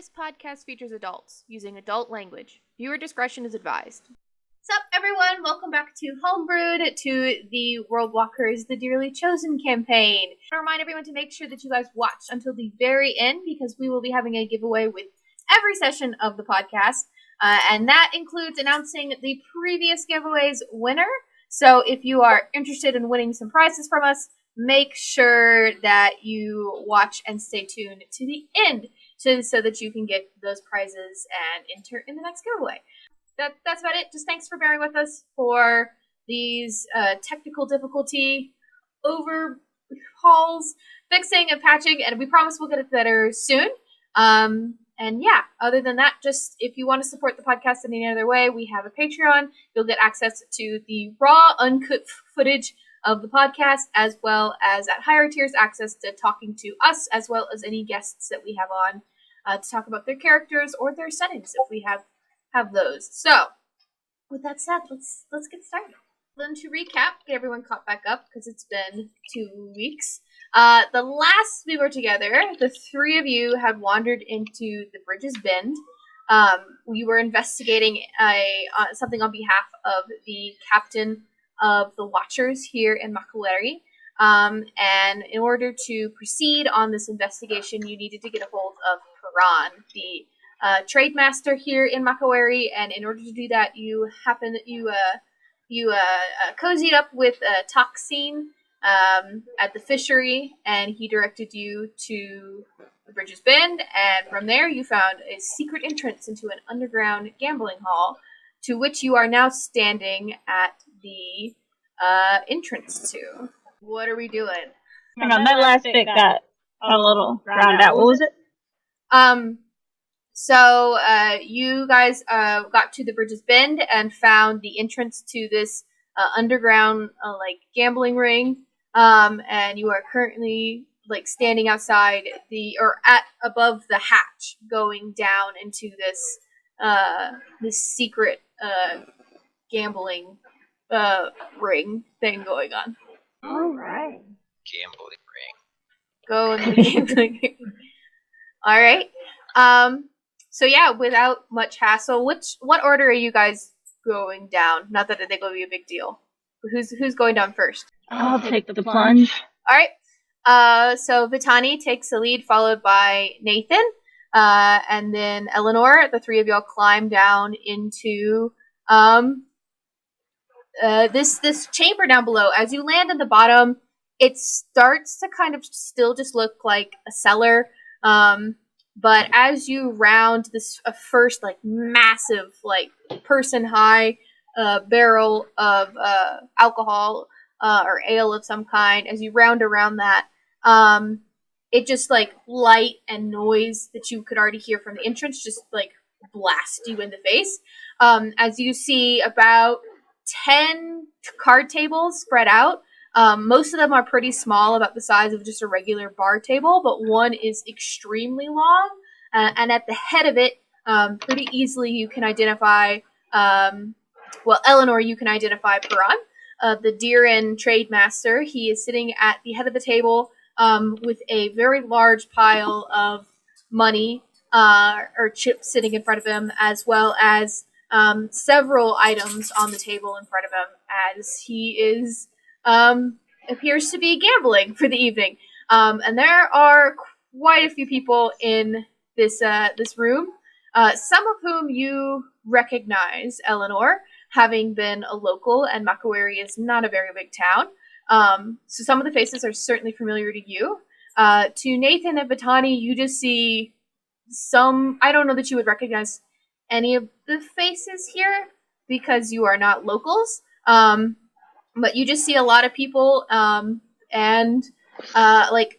This podcast features adults using adult language. Viewer discretion is advised. What's up, everyone? Welcome back to Homebrewed, to the World Walkers, the Dearly Chosen campaign. I want to remind everyone to make sure that you guys watch until the very end, because we will be having a giveaway with every session of the podcast, and that includes announcing the previous giveaway's winner. So if you are interested in winning some prizes from us, make sure that you watch and stay tuned to the end so that you can get those prizes and enter in the next giveaway. That's about it. Just thanks for bearing with us for these technical difficulty overhauls, fixing and patching, and we promise we'll get it better soon. And yeah, other than that, just if you want to support the podcast in any other way, we have a Patreon. You'll get access to the raw, uncut footage of the podcast, as well as at higher tiers, access to talking to us, as well as any guests that we have on to talk about their characters or their settings if we have those. So, with that said, let's get started. Then to recap, get everyone caught back up because it's been 2 weeks. The last we were together, the three of you had wandered into the Bridges Bend. We were investigating something on behalf of the captain of the Watchers here in Makaweri. And in order to proceed on this investigation, you needed to get a hold of Paran, the trade master here in Makaweri. And in order to do that, you cozied up with Toxine at the fishery, and he directed you to the Bridges Bend. And from there, you found a secret entrance into an underground gambling hall, to which you are now standing at the entrance to. What are we doing? Hang on, that last bit got a little drowned out. What was it? So you guys got to the Bridges Bend and found the entrance to this underground gambling ring. And you are currently standing outside above the hatch, going down into this secret gambling ring thing going on. All right. Gambling ring. Go in the gambling ring. All right. So yeah, without much hassle, what order are you guys going down? Not that I think it'll be a big deal. Who's going down first? I'll take the plunge. All right. So Vitani takes the lead, followed by Nathan, and then Eleanor. The three of y'all climb down into this chamber down below. As you land at the bottom, it starts to kind of still just look like a cellar. But as you round this first massive person high barrel of alcohol or ale of some kind, as you round around that, it just light and noise that you could already hear from the entrance just blast you in the face. As you see about 10 card tables spread out. Most of them are pretty small, about the size of just a regular bar table, but one is extremely long, and at the head of it, pretty easily you can identify, Eleanor, you can identify Paran, the Deerin trade master. He is sitting at the head of the table with a very large pile of money or chips sitting in front of him, as well as several items on the table in front of him, as he is appears to be gambling for the evening. And there are quite a few people in this room, some of whom you recognize, Eleanor, having been a local, and Makaweri is not a very big town. So some of the faces are certainly familiar to you. To Nathan and Vitani, you just see I don't know that you would recognize any of the faces here, because you are not locals. But you just see a lot of people, and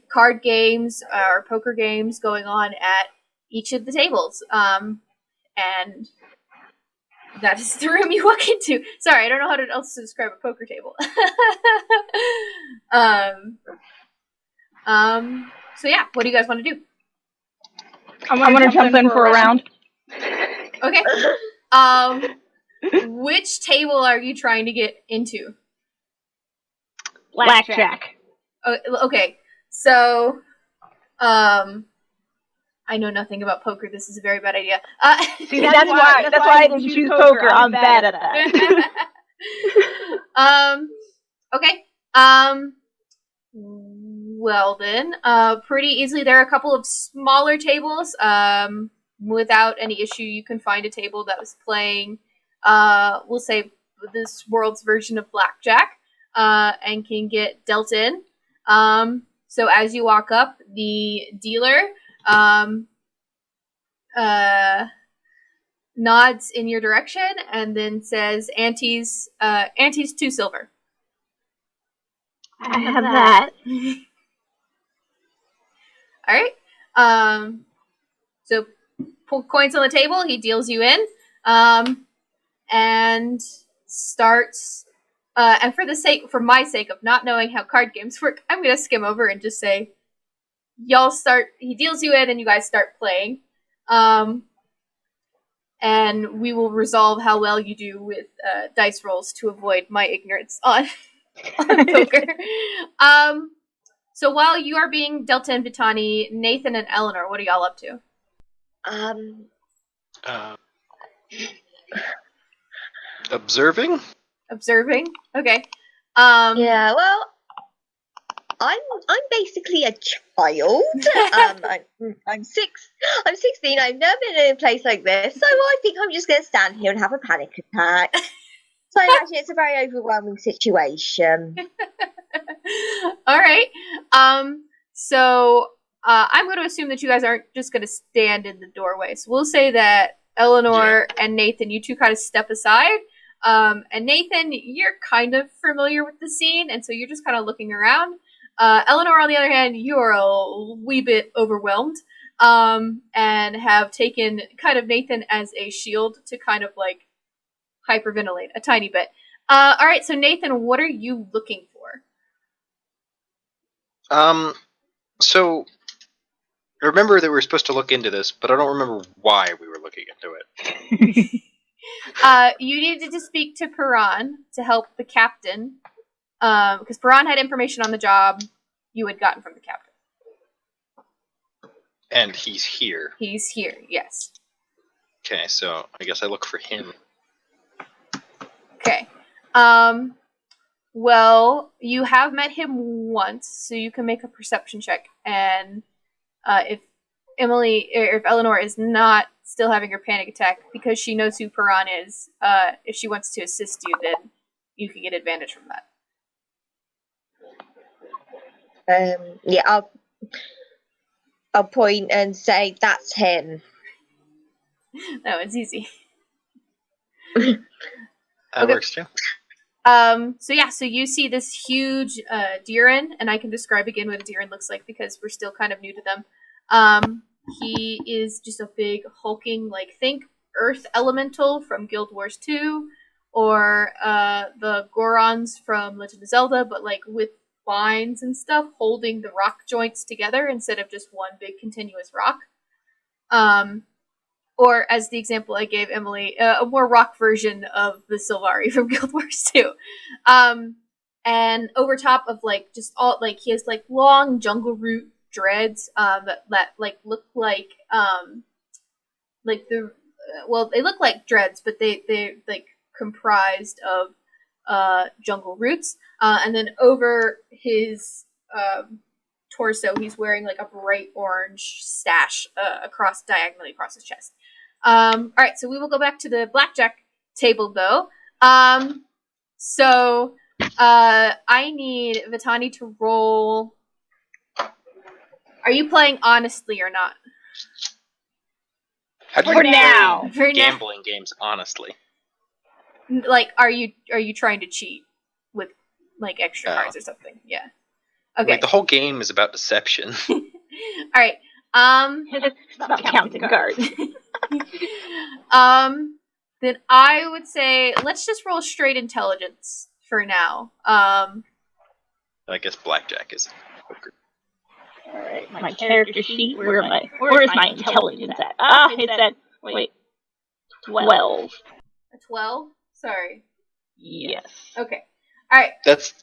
card games or poker games going on at each of the tables. And that is the room you walk into. Sorry, I don't know how else to describe a poker table. So yeah, what do you guys want to do? I want to jump in for a round. Okay. Which table are you trying to get into? Blackjack. Okay, so, I I know nothing about poker. This is a very bad idea. See, that's why I didn't choose poker. I'm bad at that. Okay. Well then, pretty easily there are a couple of smaller tables. Without any issue, you can find a table that was playing, we'll say this world's version of blackjack, and can get dealt in. So as you walk up, the dealer, nods in your direction and then says, "Auntie's 2 silver." I have that. All right. So pull coins on the table. He deals you in, and starts. And for my sake of not knowing how card games work, I'm gonna skim over and just say, y'all start. He deals you in, and you guys start playing. And we will resolve how well you do with dice rolls to avoid my ignorance on poker. So while you are being dealt in, Vitani, Nathan and Eleanor, what are y'all up to? Observing? Observing? Okay. Yeah, well, I'm basically a child. I'm 16. I've never been in a place like this, so I think I'm just going to stand here and have a panic attack. So I imagine it's a very overwhelming situation. All right. So I'm going to assume that you guys aren't just going to stand in the doorway. So we'll say that Eleanor and Nathan, you two kind of step aside. And Nathan, you're kind of familiar with the scene, and so you're just kind of looking around. Eleanor, on the other hand, you are a wee bit overwhelmed, and have taken kind of Nathan as a shield to kind of like hyperventilate a tiny bit. All right, so Nathan, what are you looking for? So I remember that we were supposed to look into this, but I don't remember why we were looking into it. You needed to speak to Piran to help the captain, because Piran had information on the job you had gotten from the captain. And he's here. He's here, yes. Okay, so I guess I look for him. Okay. Well, you have met him once, so you can make a perception check, and if Eleanor is not still having her panic attack, because she knows who Piran is, if she wants to assist you, then you can get advantage from that. Yeah, I'll point and say, that's him. No, it's easy. That works too. So you see this huge Deerin, and I can describe again what a Deerin looks like because we're still kind of new to them. He is just a big hulking, like, think Earth Elemental from Guild Wars 2, or the Gorons from Legend of Zelda, but like with vines and stuff holding the rock joints together instead of just one big continuous rock. Or, as the example I gave Emilie, a more rock version of the Sylvari from Guild Wars 2. And over top of, like, just all, like, he has, like, long jungle root dreads that like, look like they look like dreads, but they're, like, comprised of jungle roots. And then over his torso, he's wearing, like, a bright orange stash diagonally across his chest. Alright, so we will go back to the blackjack table, though. So I need Vitani to roll. Are you playing honestly or not? How do you play gambling games honestly? Like, are you trying to cheat with, like, extra cards or something? Yeah. Okay. Like, the whole game is about deception. Alright. Stop counting cards. Then I would say let's just roll straight intelligence for now. I guess blackjack is poker. Alright, my character sheet. Where is my intelligence at? It's at 12. A 12? Sorry. Yes. Okay. Alright. That's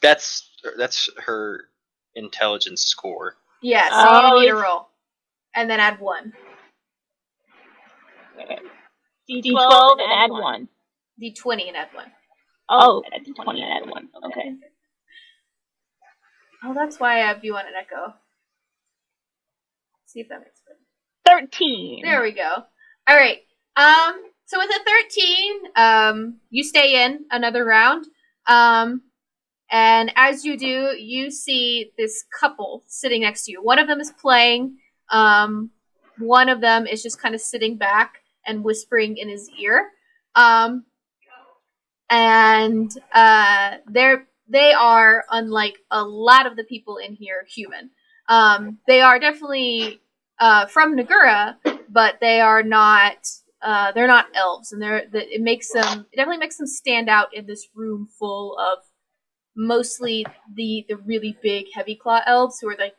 her intelligence score. Yeah, so you need to roll. And then add 1. D12 and add 1. D20 and add 1. Oh, D20 and add 1. Okay. Oh, that's why I have you on an echo. See if that makes sense. 13. There we go. All right. So with a 13, you stay in another round. And as you do, you see this couple sitting next to you. One of them is playing. One of them is just kind of sitting back and whispering in his ear. And they are, unlike a lot of the people in here, human. They are definitely from Nagura, but they are not. They're not elves, and it definitely makes them stand out in this room full of mostly the really big heavy claw elves, who are like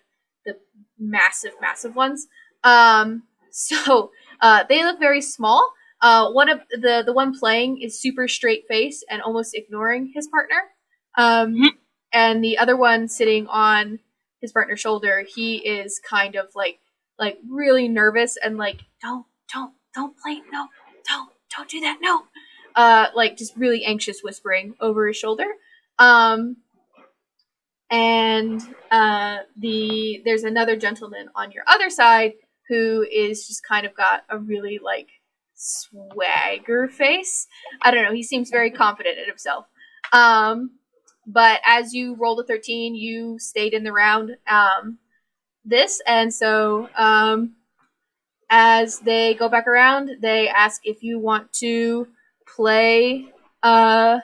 the massive ones. So they look very small. One of the one playing is super straight faced and almost ignoring his partner. And the other one sitting on his partner's shoulder, he is kind of like really nervous and like, don't play, no, don't do that, no. Like just really anxious whispering over his shoulder. And there's another gentleman on your other side who is just kind of got a really like swagger face. I don't know, he seems very confident in himself. But as you rolled a 13, you stayed in the round. And so as they go back around, they ask if you want to play double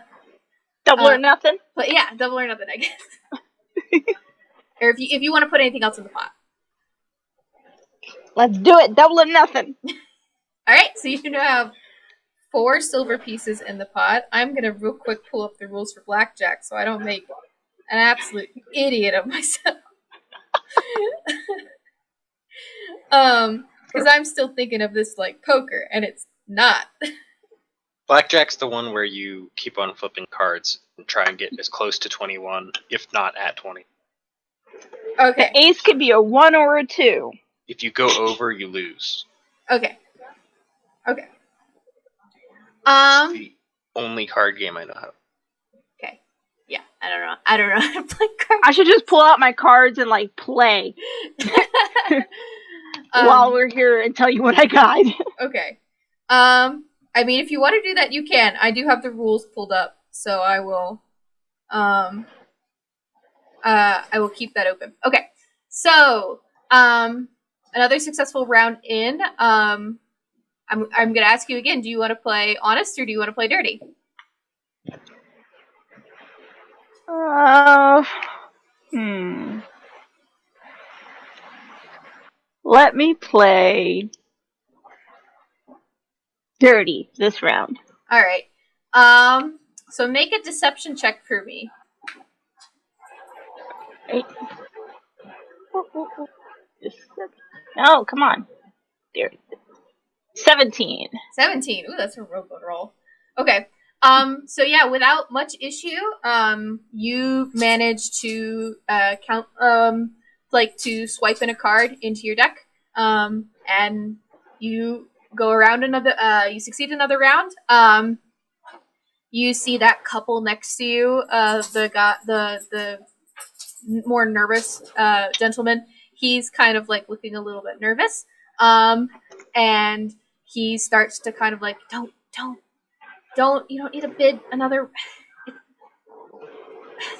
or nothing. But yeah, double or nothing, I guess. Or if you want to put anything else in the pot. Let's do it. Double or nothing. All right, so you now have 4 silver pieces in the pot. I'm gonna real quick pull up the rules for blackjack so I don't make an absolute idiot of myself. Because I'm still thinking of this like poker, and it's not. Blackjack's the one where you keep on flipping cards and try and get as close to 21, if not at 20. Okay. The ace could be a 1 or a 2. If you go over, you lose. Okay. It's the only card game I know how. Okay. Yeah, I don't know how to play cards. I should just pull out my cards and like play while we're here and tell you what I got. Okay. I mean, if you want to do that, you can. I do have the rules pulled up, so I will keep that open. Okay. So, another successful round in. I'm going to ask you again, do you want to play honest or do you want to play dirty? Let me play dirty this round. All right. So make a deception check for me. No, come on. Dirty. 17. 17. Ooh, that's a real good roll. Okay. So yeah, without much issue, you manage to count to swipe in a card into your deck. And you go around you succeed another round. You see that couple next to you, the more nervous gentleman. He's kind of like looking a little bit nervous. And he starts to kind of like, don't, you don't need to bid another.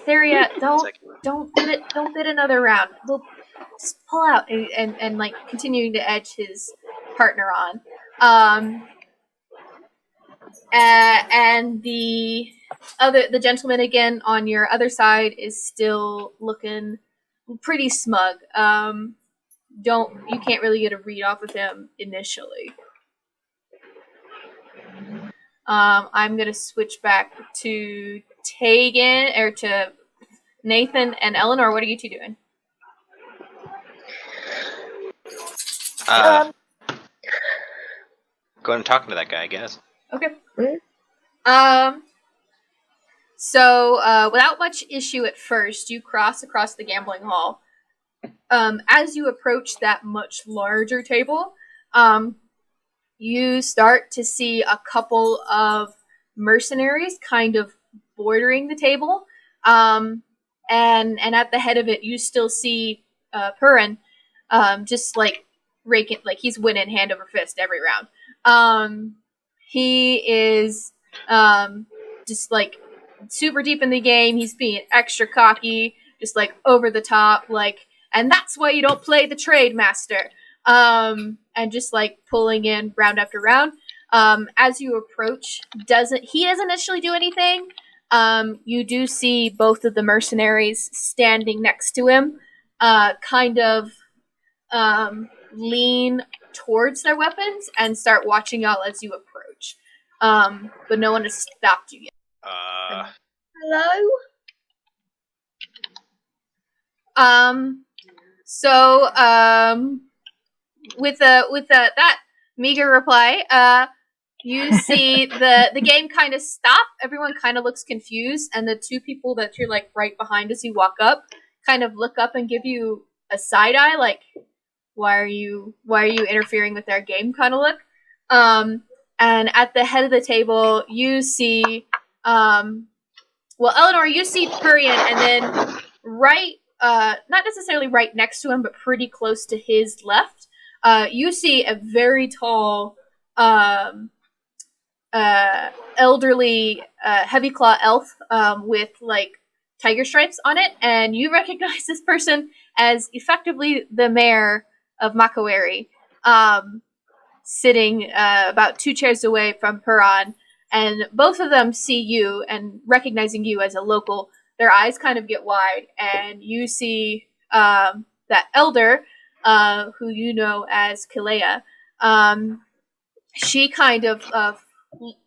Theria, don't bid another round. We'll just pull out and like continuing to edge his partner on. And the gentleman again on your other side is still looking pretty smug. You can't really get a read off of him initially. I'm gonna switch back to Tegan or to Nathan and Eleanor. What are you two doing? Going and talking to that guy, I guess. Okay. So without much issue at first, you cross across the gambling hall. As you approach that much larger table, you start to see a couple of mercenaries kind of bordering the table. And at the head of it, you still see Purin, just like raking, like he's winning hand over fist every round. He is just like super deep in the game. He's being extra cocky, just like over the top, like, and that's why you don't play the trade master. And just like pulling in round after round. As you approach, he doesn't initially do anything. You do see both of the mercenaries standing next to him, kind of lean towards their weapons and start watching y'all as you approach. But no one has stopped you yet. Hello? With that meager reply, you see the game kind of stop. Everyone kind of looks confused, and the two people that you're like right behind as you walk up kind of look up and give you a side eye, like, why are you interfering with our game kind of look. And at the head of the table, you see, Eleanor, you see Purian, and then right, not necessarily right next to him, but pretty close to his left, you see a very tall, elderly, heavy claw elf, with like tiger stripes on it, and you recognize this person as effectively the mayor of Makawari, sitting about 2 chairs away from Puran, and both of them see you and recognizing you as a local. Their eyes kind of get wide, and you see that elder, who you know as Kilea. She kind of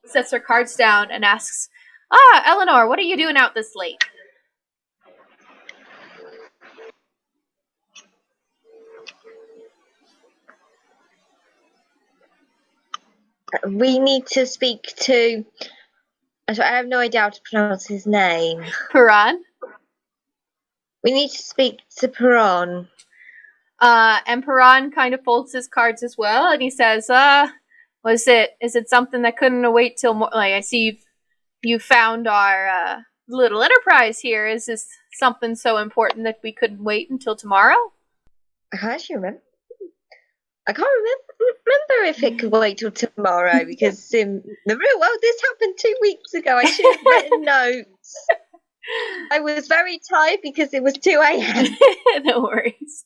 sets her cards down and asks, Eleanor, what are you doing out this late? We need to speak to... I have no idea how to pronounce his name. Puran. We need to speak to Puran. And Puran kind of folds his cards as well, and he says, is it something that couldn't wait till more? Like, I see you found our little enterprise here. Is this something so important that we couldn't wait until tomorrow? I can't actually remember. I can't remember if it could wait till tomorrow, because in the real world this happened 2 weeks ago. I should have written notes. I was very tired because it was 2 a.m. No worries.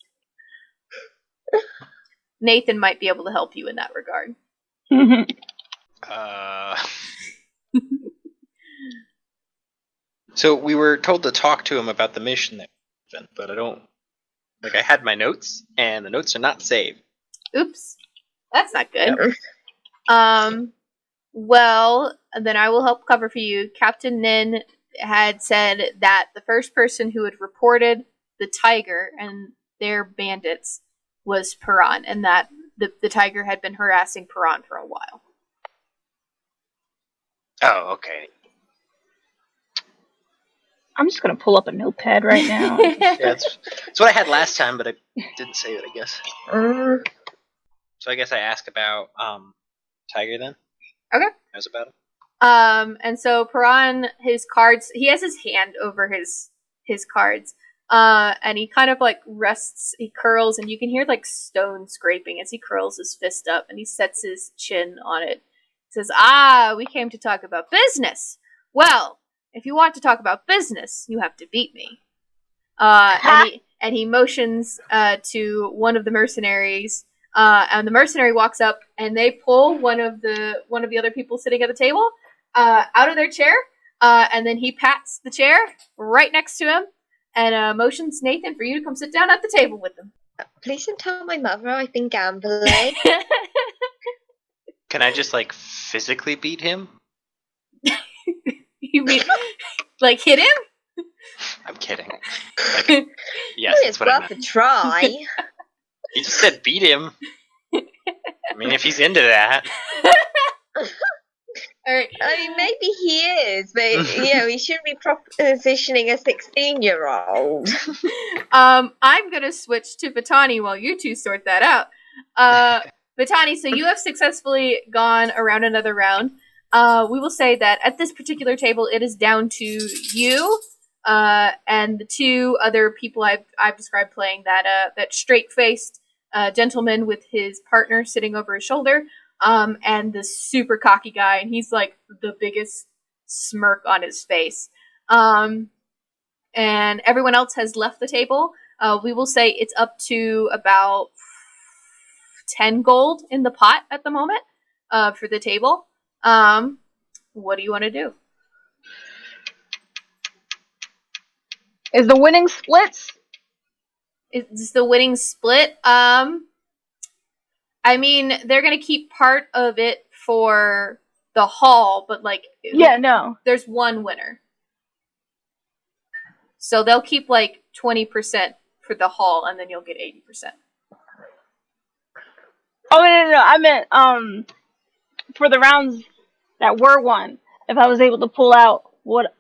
Nathan might be able to help you in that regard. So we were told to talk to him about the mission that we sent, but I had my notes, and the notes are not saved. Oops. That's not good. Yep. Well, then I will help cover for you. Captain Nin had said that the first person who had reported the tiger and their bandits was Puran, and that the tiger had been harassing Puran for a while. Oh, okay. I'm just going to pull up a notepad right now. Yeah, that's what I had last time, but I didn't save it, I guess. So I guess I ask about Tiger then. Okay. How's about it? And so Puran, his cards, he has his hand over his cards. And he kind of like rests, he curls, and you can hear like stone scraping as he curls his fist up, and he sets his chin on it. He says, we came to talk about business. Well, if you want to talk about business, you have to beat me. And he motions to one of the mercenaries, and the mercenary walks up, and they pull one of the other people sitting at the table out of their chair, and then he pats the chair right next to him, and motions Nathan for you to come sit down at the table with him. Please don't tell my mother I've been gambling. Can I just physically beat him? You mean like hit him? I'm kidding. Yes, It's that's what I worth meant. a try. He just said beat him. I mean, if he's into that. All right. I mean, maybe he is, but he shouldn't be positioning a 16-year-old. I'm gonna switch to Batani while you two sort that out. Vitani, so you have successfully gone around another round. We will say that at this particular table, it is down to you and the two other people I've described playing that straight-faced gentleman with his partner sitting over his shoulder, and this super cocky guy, and he's like the biggest smirk on his face. And everyone else has left the table. We will say it's up to about 10 gold in the pot at the moment for the table. What do you want to do? Is the winning splits? Is the winning split? I mean, they're going to keep part of it for the hall, but like... Yeah, no. There's one winner. So they'll keep like 20% for the hall, and then you'll get 80%. Oh, no. I meant, for the rounds that were won, if I was able to pull out what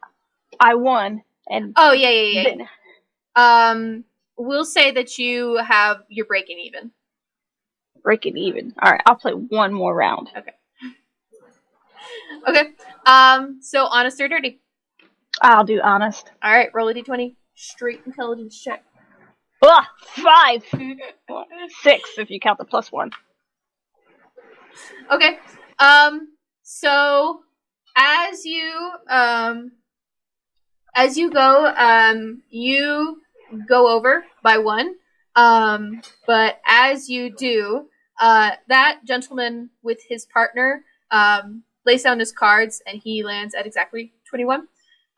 I won, and... Oh, yeah. We'll say that you're breaking even. Breaking even. Alright, I'll play one more round. Okay. So honest or dirty? I'll do honest. Alright, roll a d20. Straight intelligence check. Ugh, 5! 6 if you count the +1. Okay. So as you go over by 1. But as you do, that gentleman with his partner lays down his cards, and he lands at exactly 21.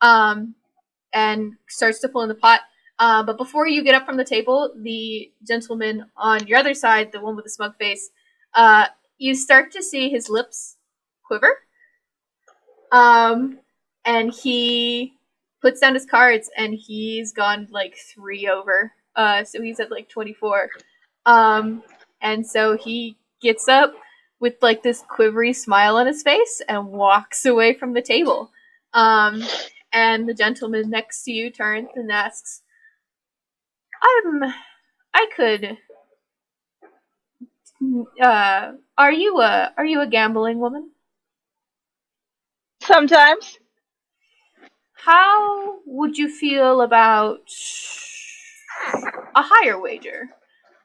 And starts to pull in the pot. But before you get up from the table, the gentleman on your other side, the one with the smug face, you start to see his lips quiver. And he puts down his cards, and he's gone like 3 over. So he's at like 24. And so he gets up with like this quivery smile on his face and walks away from the table. And the gentleman next to you turns and asks, are you a gambling woman? Sometimes. How would you feel about a higher wager?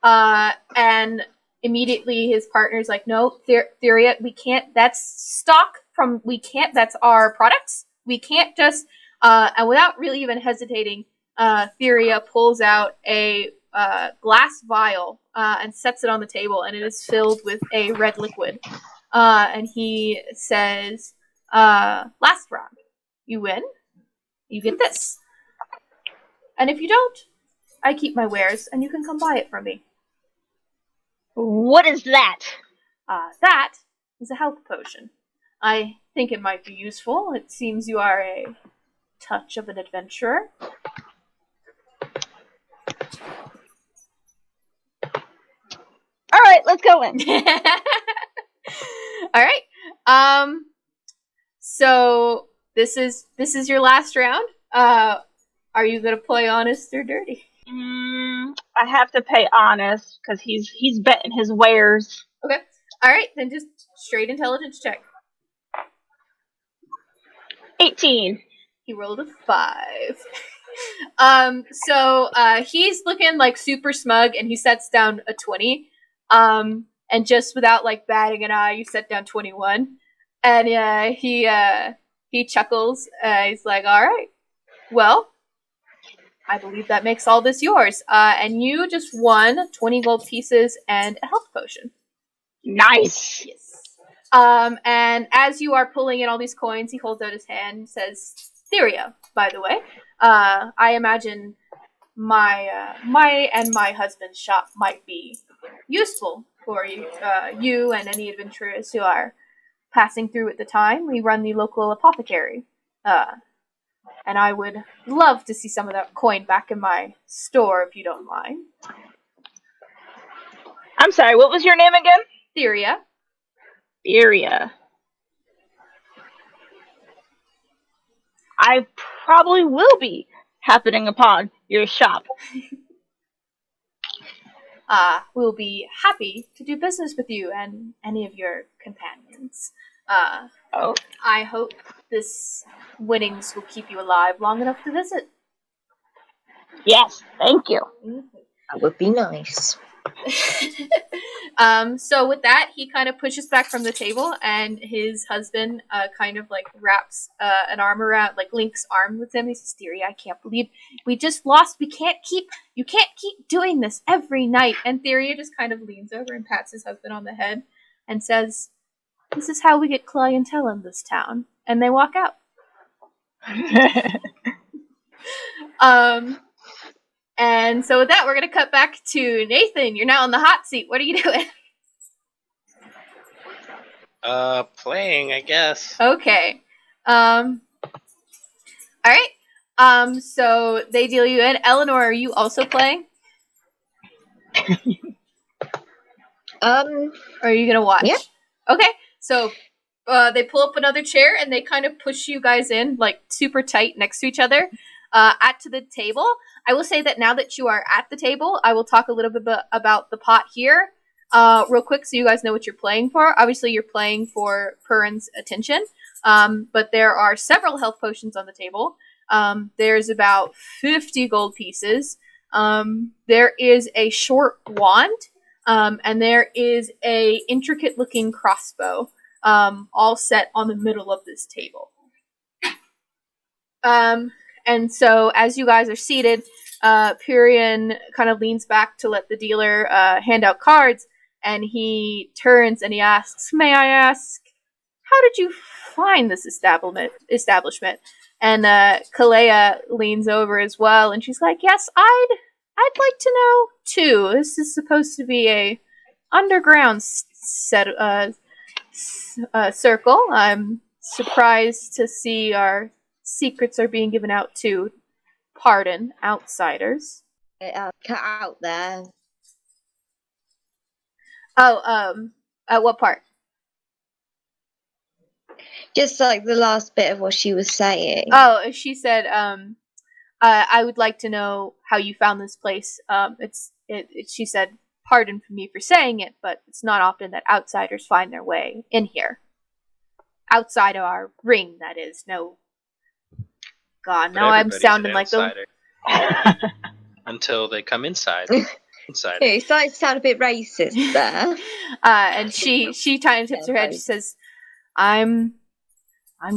And immediately his partner's like, no, Theria, we can't, that's our products. We can't just, and without really even hesitating, Theria pulls out a glass vial and sets it on the table, and it is filled with a red liquid. And he says, last round, you win, you get this. And if you don't, I keep my wares, and you can come buy it from me. What is that? That is a health potion. I think it might be useful. It seems you are a touch of an adventurer. Alright, let's go in. Alright. So this is your last round. Are you gonna play honest or dirty? I have to pay honest, because he's betting his wares. Okay. Alright, then just straight intelligence check. 18. He rolled a 5. So he's looking like super smug, and he sets down a 20. And just without like batting an eye, you set down 21. And he chuckles. He's like, all right, well, I believe that makes all this yours. And you just won 20 gold pieces and a health potion. Nice. Yes. And as you are pulling in all these coins, he holds out his hand and says, Theria, by the way, I imagine my and my husband's shop might be useful for you and any adventurers who are passing through at the time. We run the local apothecary, and I would love to see some of that coin back in my store if you don't mind. I'm sorry, what was your name again? Theria. Theria. I probably will be happening upon your shop. we'll be happy to do business with you and any of your companions. I hope this winnings will keep you alive long enough to visit. Yes, thank you. That would be nice. So with that, he kind of pushes back from the table, and his husband kind of like wraps an arm around, like Link's arm with him. He says, "Dearie, I can't believe we just lost. You can't keep doing this every night." And Theria just kind of leans over and pats his husband on the head and says, "This is how we get clientele in this town." And they walk out. And so with that, we're going to cut back to Nathan. You're now in the hot seat. What are you doing? Playing, I guess. Okay. All right. So they deal you in. Eleanor, are you also playing? Or are you going to watch? Yeah. Okay. So they pull up another chair and they kind of push you guys in, like, super tight next to each other to the table. I will say that now that you are at the table, I will talk a little bit about the pot here real quick so you guys know what you're playing for. Obviously, you're playing for Purin's attention, but there are several health potions on the table. There's about 50 gold pieces. There is a short wand, and there is a intricate-looking crossbow, all set on the middle of this table. And so as you guys are seated, Purin kind of leans back to let the dealer hand out cards, and he turns and he asks, "May I ask, how did you find this establishment?" And Kalea leans over as well, and she's like, "Yes, I'd like to know too. This is supposed to be a underground circle. I'm surprised to see our secrets are being given out to, pardon, outsiders." cut out there. At what part? Just like the last bit of what she was saying. Oh, she said, I would like to know how you found this place. She said, "Pardon for me for saying it, but it's not often that outsiders find their way in here. Outside of our ring, that is. No. God, now I'm sounding like the... Until they come inside. Yeah, you started to sound a bit racist there. And she kind of tips her head. She says, I'm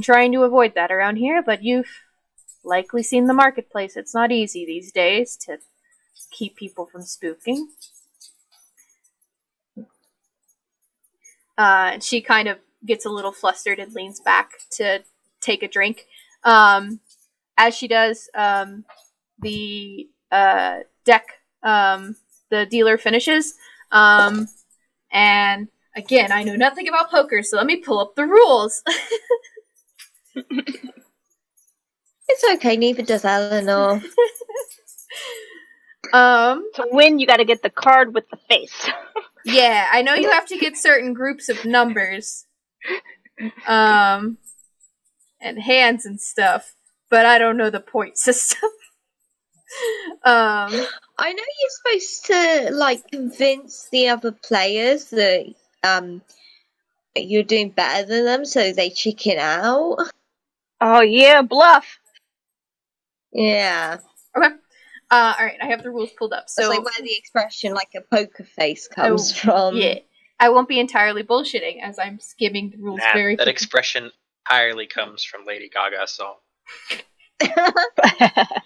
trying to avoid that around here, but you've likely seen the marketplace. It's not easy these days to keep people from spooking." And she kind of gets a little flustered and leans back to take a drink. As she does, the deck, the dealer finishes. And again, I know nothing about poker, so let me pull up the rules. It's okay, neither does Eleanor. To win, you gotta get the card with the face. Yeah, I know you have to get certain groups of numbers. And hands and stuff, but I don't know the point system. I know you're supposed to, like, convince the other players that you're doing better than them, so they chicken out. Oh yeah, bluff. Yeah. Okay. Alright, I have the rules pulled up. So that's like where the expression, like, a poker face comes from. Yeah. I won't be entirely bullshitting as I'm skimming the rules very that quickly. expression entirely comes from Lady Gaga's song.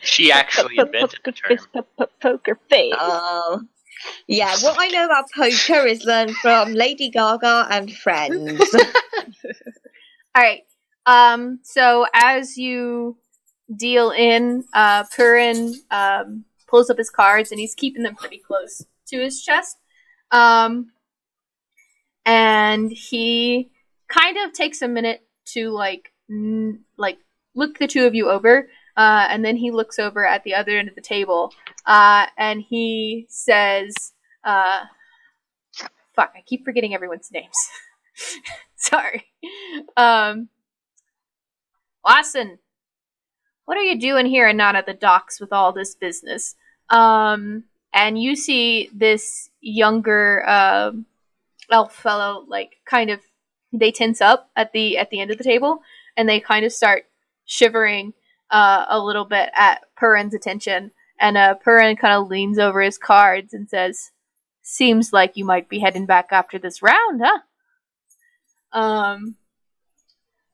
She actually invented the term. Poker face. Oh. Yeah, what I know about poker is learned from Lady Gaga and Friends. Alright. So as you deal in, Purin pulls up his cards and he's keeping them pretty close to his chest. And he kind of takes a minute to like look the two of you over, and then he looks over at the other end of the table, and he says, fuck, I keep forgetting everyone's names. Sorry. Lawson, what are you doing here and not at the docks with all this business? And you see this younger elf fellow, like, kind of, they tense up at the end of the table, and they kind of start shivering a little bit at Purin's attention. And Purin kind of leans over his cards and says, "Seems like you might be heading back after this round, huh?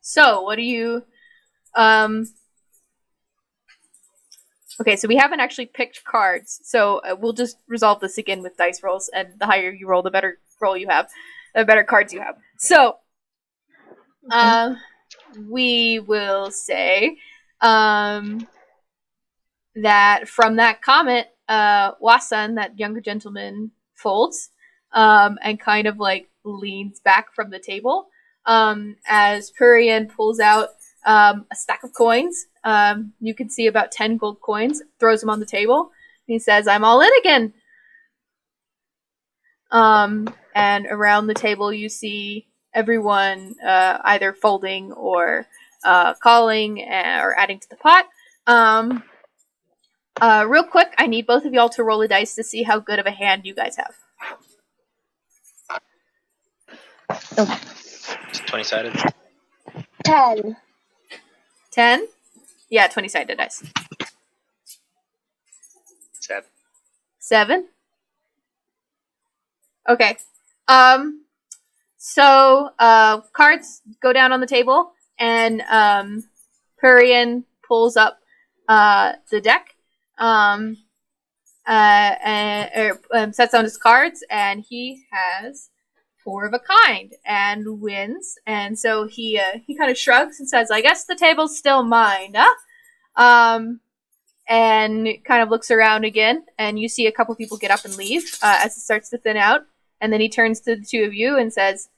So what do you, okay, so we haven't actually picked cards, so we'll just resolve this again with dice rolls, and the higher you roll, the better roll you have, the better cards you have. So, we will say, that from that comment, Wasan, that younger gentleman, folds, and kind of, like, leans back from the table, as Purian pulls out a stack of coins. You can see about 10 gold coins, throws them on the table. He says, "I'm all in again." And around the table you see everyone either folding or calling or adding to the pot. Real quick, I need both of y'all to roll a dice to see how good of a hand you guys have. Okay. It's 20-sided. 10. 10? Yeah, 20-sided dice. 7. 7? Okay. So, cards go down on the table, and Purian pulls up the deck, and sets down his cards, and he has 4 of a kind, and wins. And so he kind of shrugs and says, "I guess the table's still mine, huh?" And kind of looks around again, and you see a couple people get up and leave as it starts to thin out. And then he turns to the two of you and says,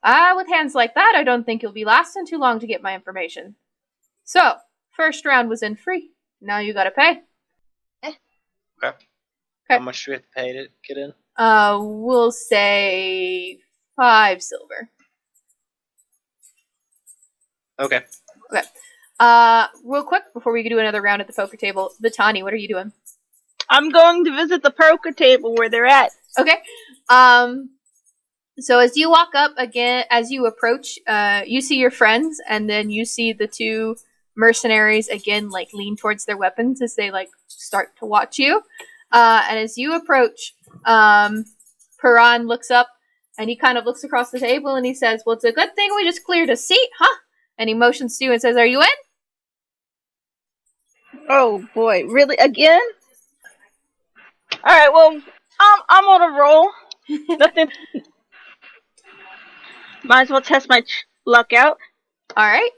"With hands like that, I don't think you'll be lasting too long to get my information. So, first round was in free. Now you gotta pay." Okay. How much do we have to pay to get in? We'll say 5 silver. Okay. Real quick, before we do another round at the poker table, Vitani, what are you doing? I'm going to visit the poker table where they're at. Okay. So as you walk up again, as you approach, you see your friends, and then you see the 2 mercenaries again, like, lean towards their weapons as they, like, start to watch you. And as you approach, Puran looks up, and he kind of looks across the table, and he says, "Well, it's a good thing we just cleared a seat, huh?" And he motions to you and says, "Are you in?" Oh boy, really again? All right, well, I'm on a roll. Nothing. Might as well test my luck out. All right.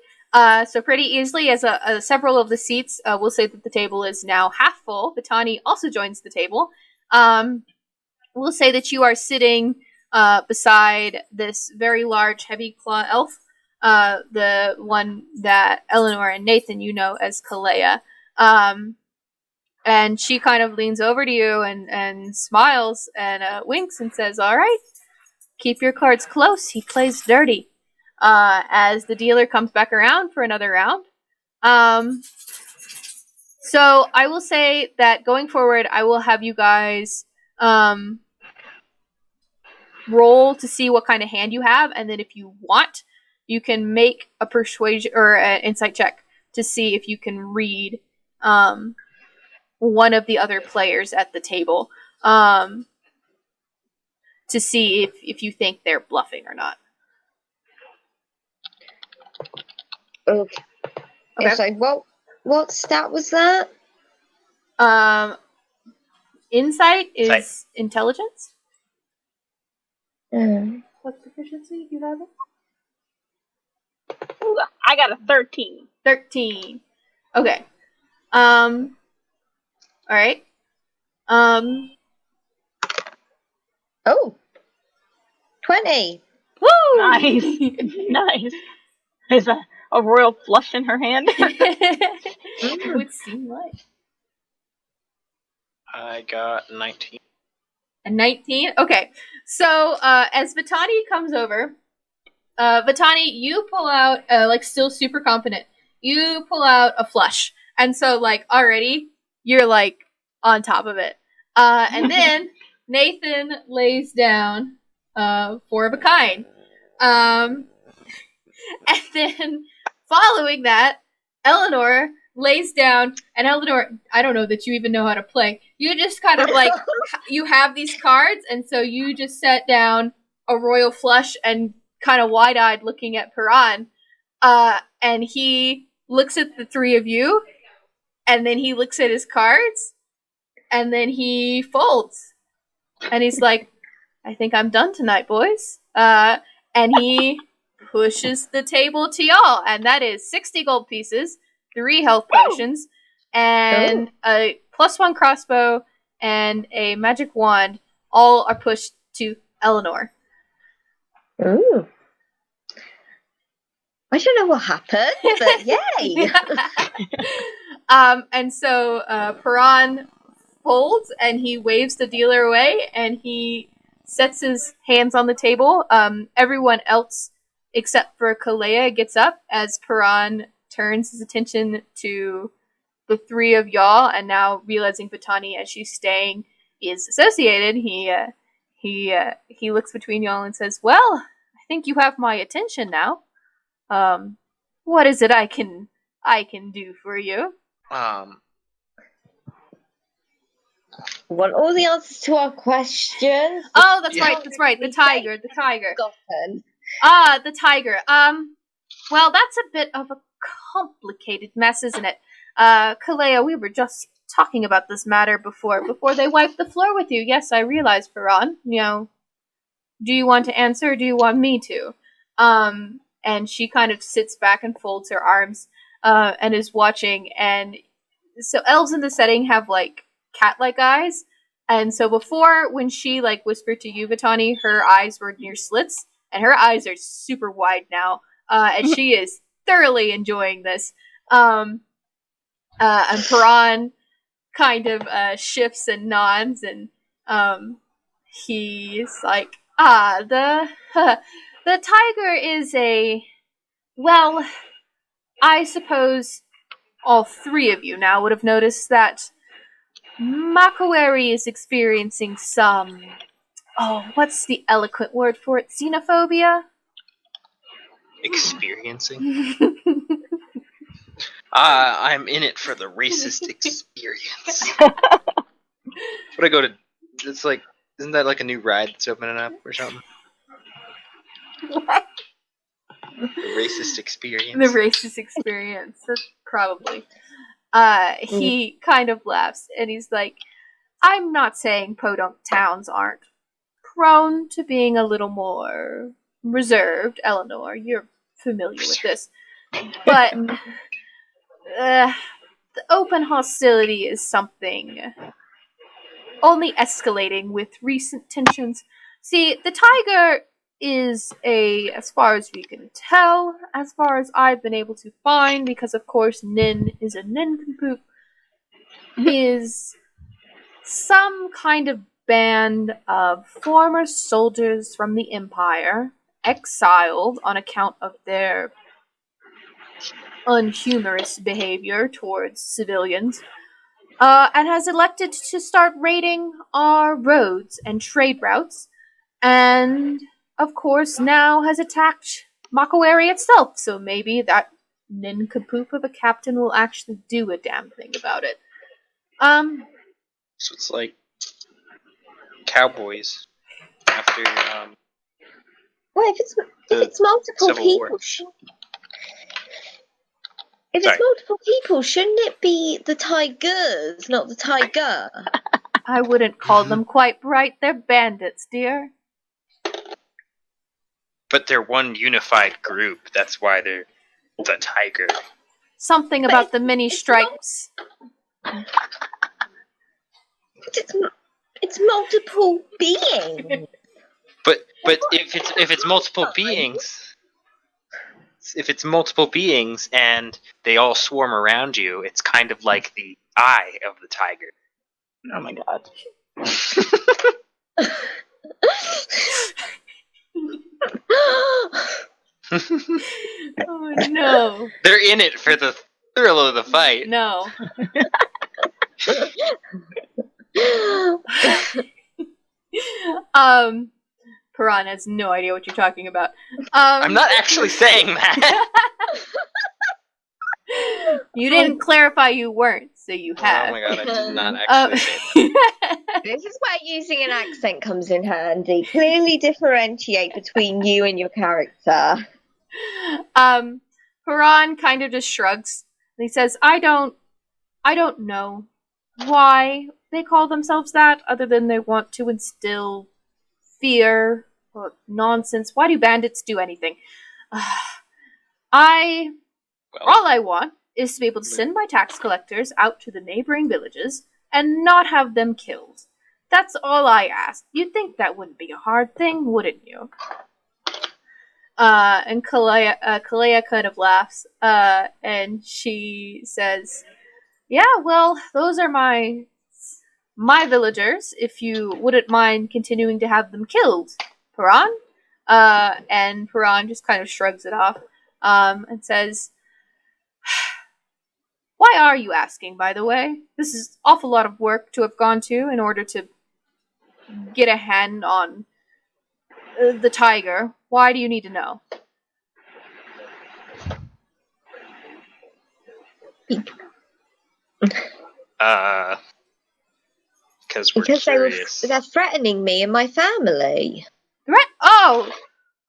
So pretty easily, as several of the seats, we'll say that the table is now half full. Vitani also joins the table. We'll say that you are sitting beside this very large, heavy claw elf, the one that Eleanor and Nathan you know as Kalea. And she kind of leans over to you and smiles and winks and says, "All right, keep your cards close. He plays dirty." As the dealer comes back around for another round. So I will say that going forward, I will have you guys roll to see what kind of hand you have, and then if you want, you can make a persuasion or an insight check to see if you can read one of the other players at the table, to see if you think they're bluffing or not. Okay. So what stat was that? Insight is Sight. intelligence. Mm. What proficiency do you have? Ooh, I got a 13. 13. Okay. All right. Oh. 20. Woo! Nice. Nice. Is a royal flush in her hand? It would seem like. I got 19. A 19? Okay. So, as Vitani comes over, Vitani, you pull out, like, still super confident, you pull out a flush. And so, like, already, you're, like, on top of it. And then, Nathan lays down 4 of a kind. And then following that, Eleanor lays down, and Eleanor, I don't know that you even know how to play. You just kind of like, you have these cards, and so you just set down a royal flush and kind of wide-eyed looking at Piran. And he looks at the 3 of you, and then he looks at his cards, and then he folds. And he's like, I think I'm done tonight, boys. And he pushes the table to y'all, and that is 60 gold pieces, 3 health potions, and a +1 crossbow, and a magic wand. All are pushed to Eleanor. Ooh. I don't know what happened, but yay! And so Piran folds, and he waves the dealer away, and he sets his hands on the table. Everyone else except for Kalea gets up as Piran turns his attention to the 3 of y'all, and now realizing Vitani, as she's staying, is associated, he looks between y'all and says, "Well, I think you have my attention now. What is it I can do for you?" Want all the answers to our questions? Oh, that's right. The tiger. Forgotten. The tiger. Well, that's a bit of a complicated mess, isn't it? Kalea, we were just talking about this matter before they wiped the floor with you. Yes, I realize, Piran. You know, do you want to answer, or do you want me to? And she kind of sits back and folds her arms, and is watching. And so elves in the setting have, like, cat-like eyes. And so before, when she, like, whispered to you, Vitani, her eyes were near slits, and her eyes are super wide now. And she is thoroughly enjoying this. And Piran kind of shifts and nods, and he's like, the tiger is well, I suppose all 3 of you now would have noticed that Makawari is experiencing some, what's the eloquent word for it? Xenophobia? Experiencing? I'm in it for the racist experience. Would I go to... It's like... Isn't that like a new ride that's opening up or something? What? The racist experience. The racist experience. Probably. He kind of laughs, and he's like, I'm not saying podunk towns aren't prone to being a little more reserved. Eleanor, you're familiar with this. But the open hostility is something only escalating with recent tensions. See, the tiger is as far as we can tell, as far as I've been able to find, because of course Nin is a nincompoop, is some kind of band of former soldiers from the Empire, exiled on account of their unhumorous behavior towards civilians, and has elected to start raiding our roads and trade routes, and of course now has attacked Makawari itself, so maybe that nincompoop of a captain will actually do a damn thing about it. So it's like cowboys after Well, if it's multiple Civil people, War. if Sorry. it's multiple people, shouldn't it be the tigers, not the tiger? I wouldn't call them quite bright. They're bandits, dear. But they're one unified group. That's why they're the tiger. Something about the many stripes. It's multiple beings. But if it's multiple beings and they all swarm around you, it's kind of like the eye of the tiger. Oh my god. Oh no. They're in it for the thrill of the fight. No. Piran has no idea what you're talking about. I'm not actually saying that. You didn't clarify you weren't, so you have. Oh my god, I did not actually say that. This is where using an accent comes in handy. Clearly differentiate between you and your character. Piran kind of just shrugs and he says, I don't know why they call themselves that, other than they want to instill fear or nonsense. Why do bandits do anything? All I want is to be able to send my tax collectors out to the neighboring villages and not have them killed. That's all I ask. You'd think that wouldn't be a hard thing, wouldn't you? And Kalea kind of laughs, and she says, yeah, well, those are my villagers, if you wouldn't mind continuing to have them killed, Piran. And Piran just kind of shrugs it off, and says, why are you asking, by the way? This is an awful lot of work to have gone to in order to get a hand on the tiger. Why do you need to know? Because we're Because curious. they're threatening me and my family. Oh,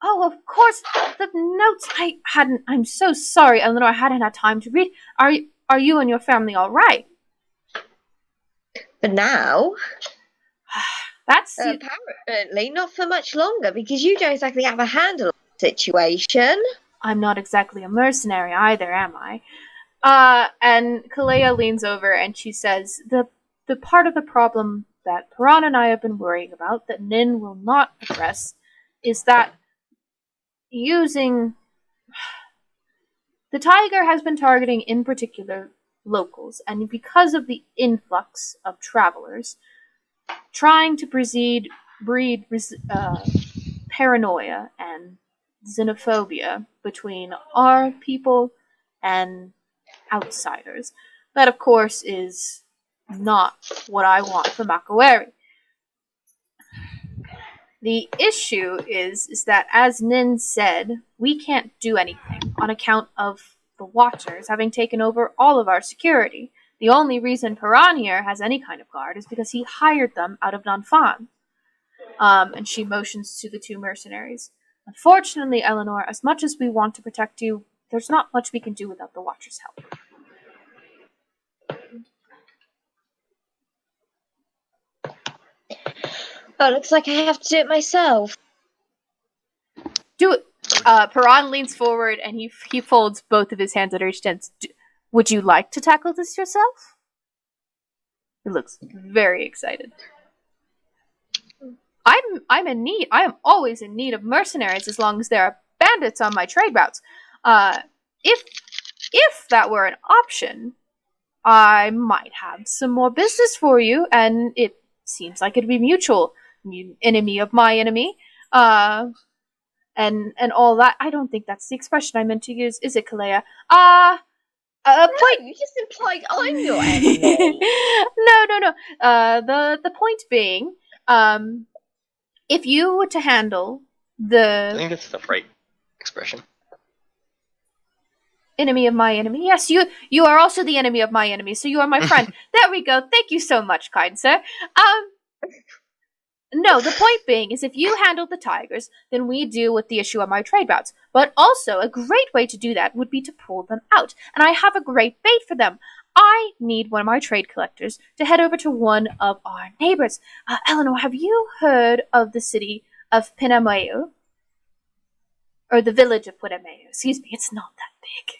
of course. The notes I'm so sorry, Eleanor. I hadn't had time to read. Are you and your family all right? But now, That's apparently not for much longer, because you don't exactly have a handle on the situation. I'm not exactly a mercenary either, am I? And Kalea leans over and she says, the part of the problem that Piran and I have been worrying about that Nin will not address is that using... The tiger has been targeting, in particular, locals, and because of the influx of travelers, trying to breed paranoia and xenophobia between our people and outsiders. That, of course, is not what I want for Makaweri. The issue is that, as Nin said, we can't do anything on account of the Watchers having taken over all of our security. The only reason Piran here has any kind of guard is because he hired them out of Nanfan. And she motions to the two mercenaries. Unfortunately, Eleanor, as much as we want to protect you, there's not much we can do without the Watchers' help. Oh, looks like I have to do it myself. Do it. Piran leans forward and he folds both of his hands under his chest. Would you like to tackle this yourself? He looks very excited. I'm in need. I am always in need of mercenaries as long as there are bandits on my trade routes. If that were an option, I might have some more business for you, and it seems like it'd be mutual. You enemy of my enemy, and all that. I don't think that's the expression I meant to use, is it, Kalea? Point. You just implied I'm your enemy. No. The point being, if you were to handle I think that's the right expression. enemy of my enemy, yes, you are also the enemy of my enemy, so you are my friend. There we go. Thank you so much, kind sir. No, the point being is if you handle the tigers, then we deal with the issue on my trade routes. But also, a great way to do that would be to pull them out. And I have a great bait for them. I need one of my trade collectors to head over to one of our neighbors. Eleanor, have you heard of the city of Pinamayo? Or the village of Pinamayo. Excuse me, it's not that big.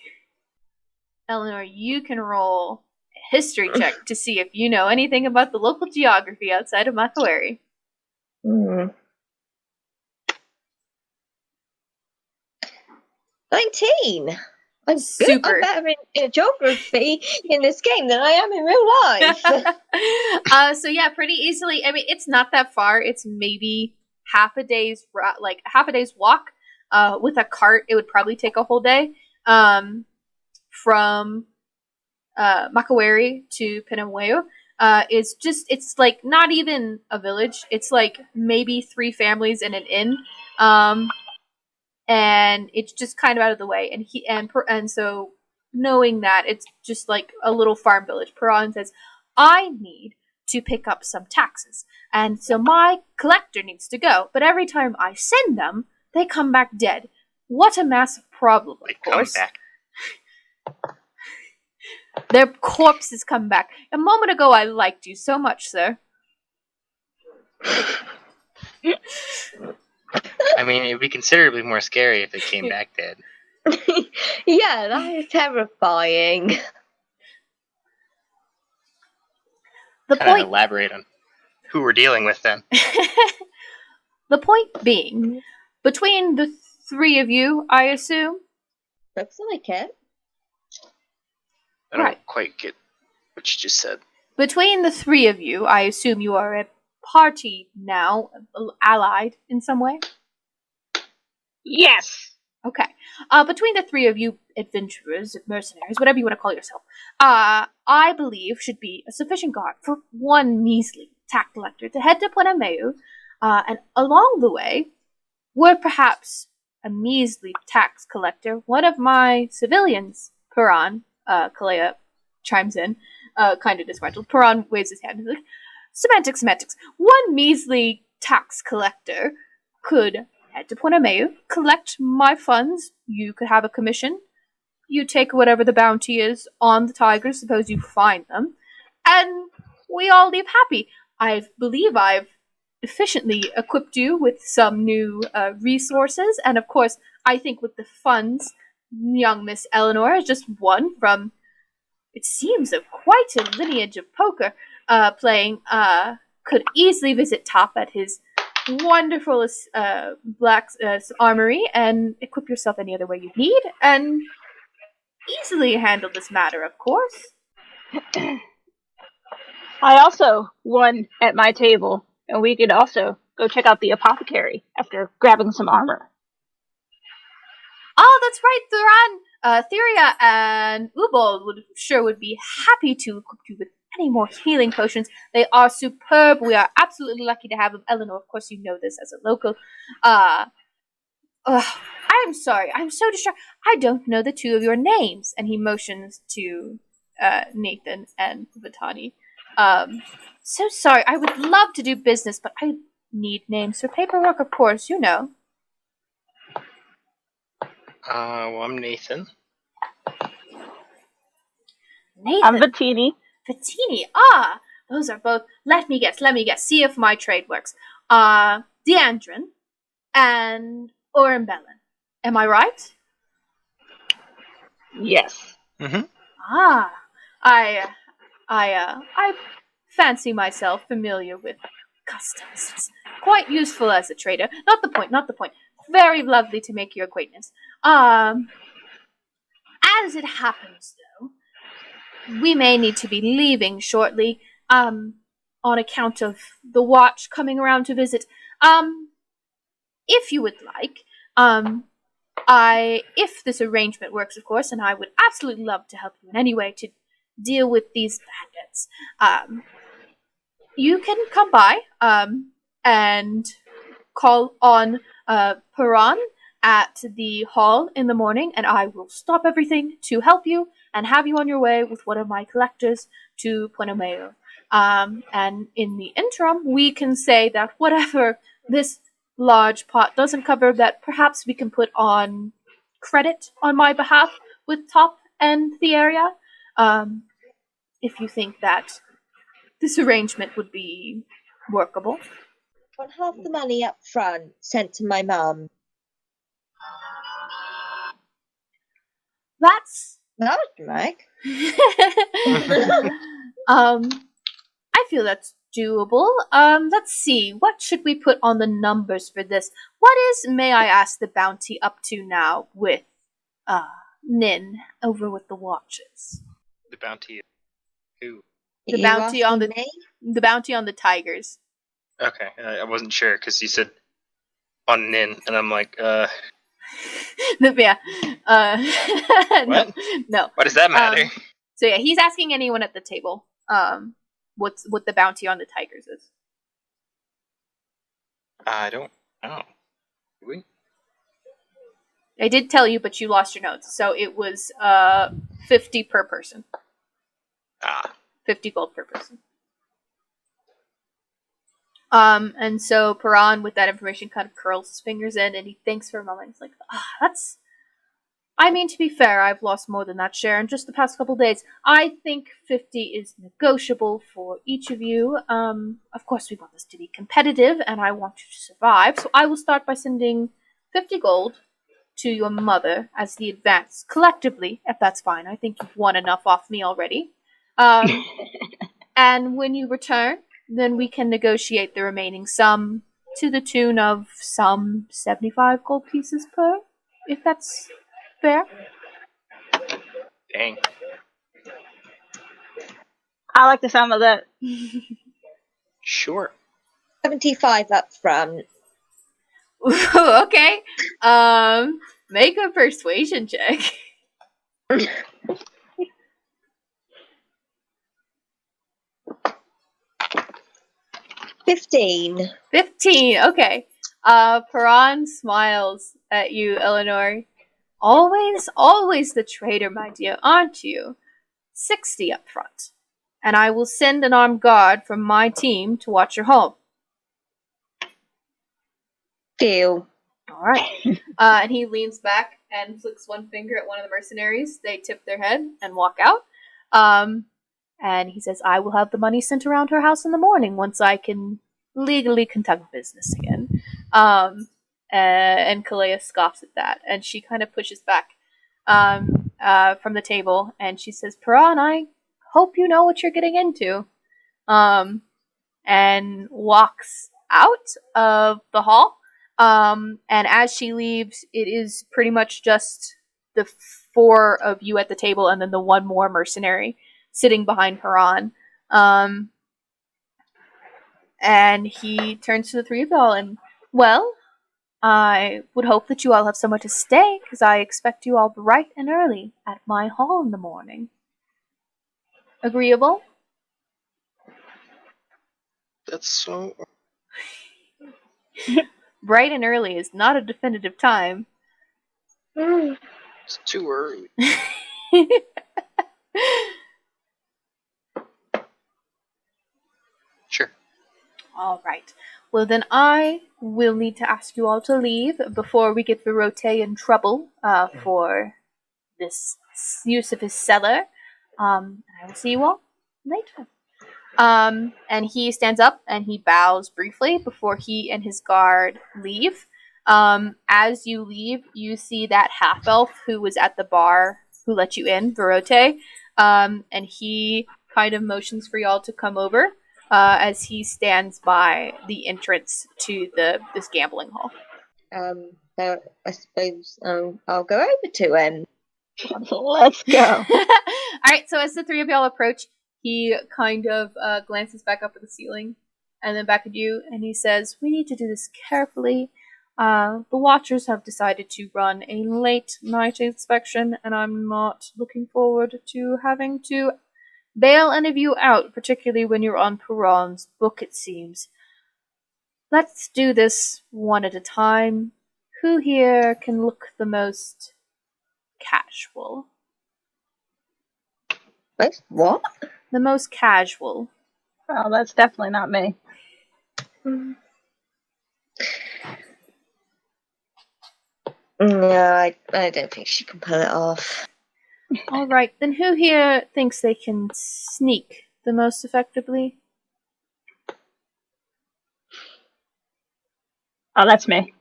Eleanor, you can roll a history check to see if you know anything about the local geography outside of Makaweri. 19. I'm Super. I'm better in geography in this game than I am in real life. So yeah, pretty easily. I mean, it's not that far. It's maybe half a day's walk. With a cart, it would probably take a whole day. From Makaweri to Pinamayo. is just, it's like not even a village. It's like maybe 3 families and an inn. And it's just kind of out of the way. And so knowing that it's just like a little farm village, Perron says, I need to pick up some taxes. And so my collector needs to go. But every time I send them, they come back dead. What a massive problem, of course. Come back. Their corpses come back. A moment ago I liked you so much, sir. I mean, it'd be considerably more scary if they came back dead. Yeah, that is terrifying. The Kind of point elaborate on who we're dealing with then. The point being, between the 3 of you, I assume. Looks like it. I don't Right. quite get what you just said. Between the 3 of you, I assume you are a party now, allied in some way. Yes. Okay. Between the 3 of you, adventurers, mercenaries, whatever you want to call yourself, I believe should be a sufficient guard for one measly tax collector to head to Puenameu, and along the way, were perhaps a measly tax collector, one of my civilians, Perron, Kalea chimes in, kind of disgruntled. Perron waves his hand. He's like, semantics. One measly tax collector could head to Puenameu, collect my funds. You could have a commission. You take whatever the bounty is on the tigers, suppose you find them, and we all leave happy. I believe I've efficiently equipped you with some new resources, and of course, I think with the funds, young Miss Eleanor is just one from, it seems, of quite a lineage of poker playing, could easily visit Top at his wonderful black armory and equip yourself any other way you need, and easily handle this matter, of course. I also won at my table, and we could also go check out the apothecary after grabbing some armor. Oh, that's right, Thuran! Theria and Ubol would be happy to equip you with any more healing potions. They are superb. We are absolutely lucky to have them. Eleanor, of course, you know this as a local. I am sorry. I'm so distracted. I don't know the 2 of your names. And he motions to Nathan and Vitani. So sorry. I would love to do business, but I need names for paperwork, of course. You know. Well, I'm Nathan. Nathan. I'm Bettini. Bettini. Those are both. Let me guess. See if my trade works. Deandrin and Orimbellin. Am I right? Yes. Mm-hmm. I fancy myself familiar with customs. It's quite useful as a trader. Not the point. Very lovely to make your acquaintance. As it happens, though, we may need to be leaving shortly, on account of the watch coming around to visit. If you would like, if this arrangement works, of course, and I would absolutely love to help you in any way to deal with these bandits. You can come by, and call on, Perron at the hall in the morning, and I will stop everything to help you and have you on your way with one of my collectors to Puenameu. And in the interim, we can say that whatever this large pot doesn't cover, that perhaps we can put on credit on my behalf with Top and the area, if you think that this arrangement would be workable. I want half the money up front sent to my mum. That's That would Mike. I feel that's doable. Let's see. What should we put on the numbers for this? What is, may I ask, the bounty up to now with Nin over with the watches? The bounty. Who? The You bounty on asking me? the bounty on the tigers. Okay, I wasn't sure because you said on Nin, and I'm like, Yeah. What? No. Why does that matter? So yeah, he's asking anyone at the table. what the bounty on the tigers is. I don't know. Do we? I did tell you, but you lost your notes. So it was 50 per person. 50 gold per person. And so Paran, with that information, kind of curls his fingers in, and he thinks for a moment. He's like, that's... I mean, to be fair, I've lost more than that share in just the past couple days. I think 50 is negotiable for each of you. Of course, we want this to be competitive, and I want you to survive, so I will start by sending 50 gold to your mother as the advance, collectively, if that's fine. I think you've won enough off me already. And when you return, then we can negotiate the remaining sum to the tune of some 75 gold pieces per, if that's fair. Dang. I like the sound of that. Sure. 75 up front. Okay. Make a persuasion check. 15. 15. Okay. Paran smiles at you, Eleanor. Always the traitor, my dear, aren't you? 60 up front. And I will send an armed guard from my team to watch your home. Deal. All right. And he leans back and flicks one finger at one of the mercenaries. They tip their head and walk out. And he says, I will have the money sent around her house in the morning once I can legally conduct business again. And Kalea scoffs at that. And she kind of pushes back from the table. And she says, Paran, I hope you know what you're getting into. And walks out of the hall. And as she leaves, it is pretty much just the 4 of you at the table and then the one more mercenary sitting behind Paran. And he turns to the 3 of y'all and, well, I would hope that you all have somewhere to stay, because I expect you all bright and early at my hall in the morning. Agreeable? That's so... Bright and early is not a definitive time. It's too early. Sure. All right. Well, then I will need to ask you all to leave before we get Virote in trouble for this use of his cellar. I will see you all later. And he stands up and he bows briefly before he and his guard leave. As you leave, you see that half-elf who was at the bar who let you in, Virote, and he kind of motions for y'all to come over as he stands by the entrance to this gambling hall. So I suppose I'll go over to him. Let's go. Alright, so as the 3 of y'all approach, he kind of glances back up at the ceiling and then back at you, and he says, we need to do this carefully. The Watchers have decided to run a late night inspection, and I'm not looking forward to having to bail any of you out, particularly when you're on Paran's book, it seems. Let's do this one at a time. Who here can look the most casual? Wait, what? The most casual. Oh, that's definitely not me. No, I don't think she can pull it off. Alright, then who here thinks they can sneak the most effectively? Oh, that's me.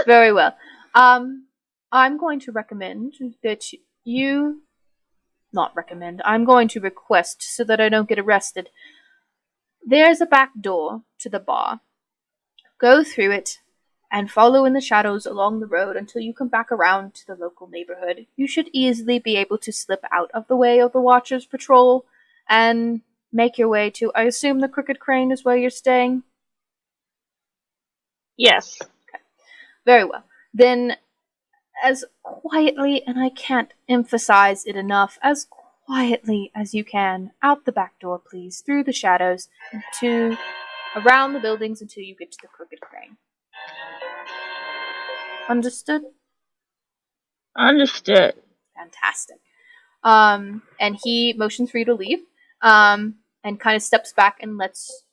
Very well. I'm going to recommend that you... Not recommend. I'm going to request so that I don't get arrested. There's a back door to the bar. Go through it and follow in the shadows along the road until you come back around to the local neighborhood. You should easily be able to slip out of the way of the Watchers patrol and make your way to, I assume the Crooked Crane is where you're staying? Yes. Okay. Very well. Then, as quietly, and I can't emphasize it enough, as quietly as you can, out the back door, please, through the shadows, to around the buildings until you get to the Crooked Crane. Understood? Understood. Fantastic. And he motions for you to leave, and kind of steps back and lets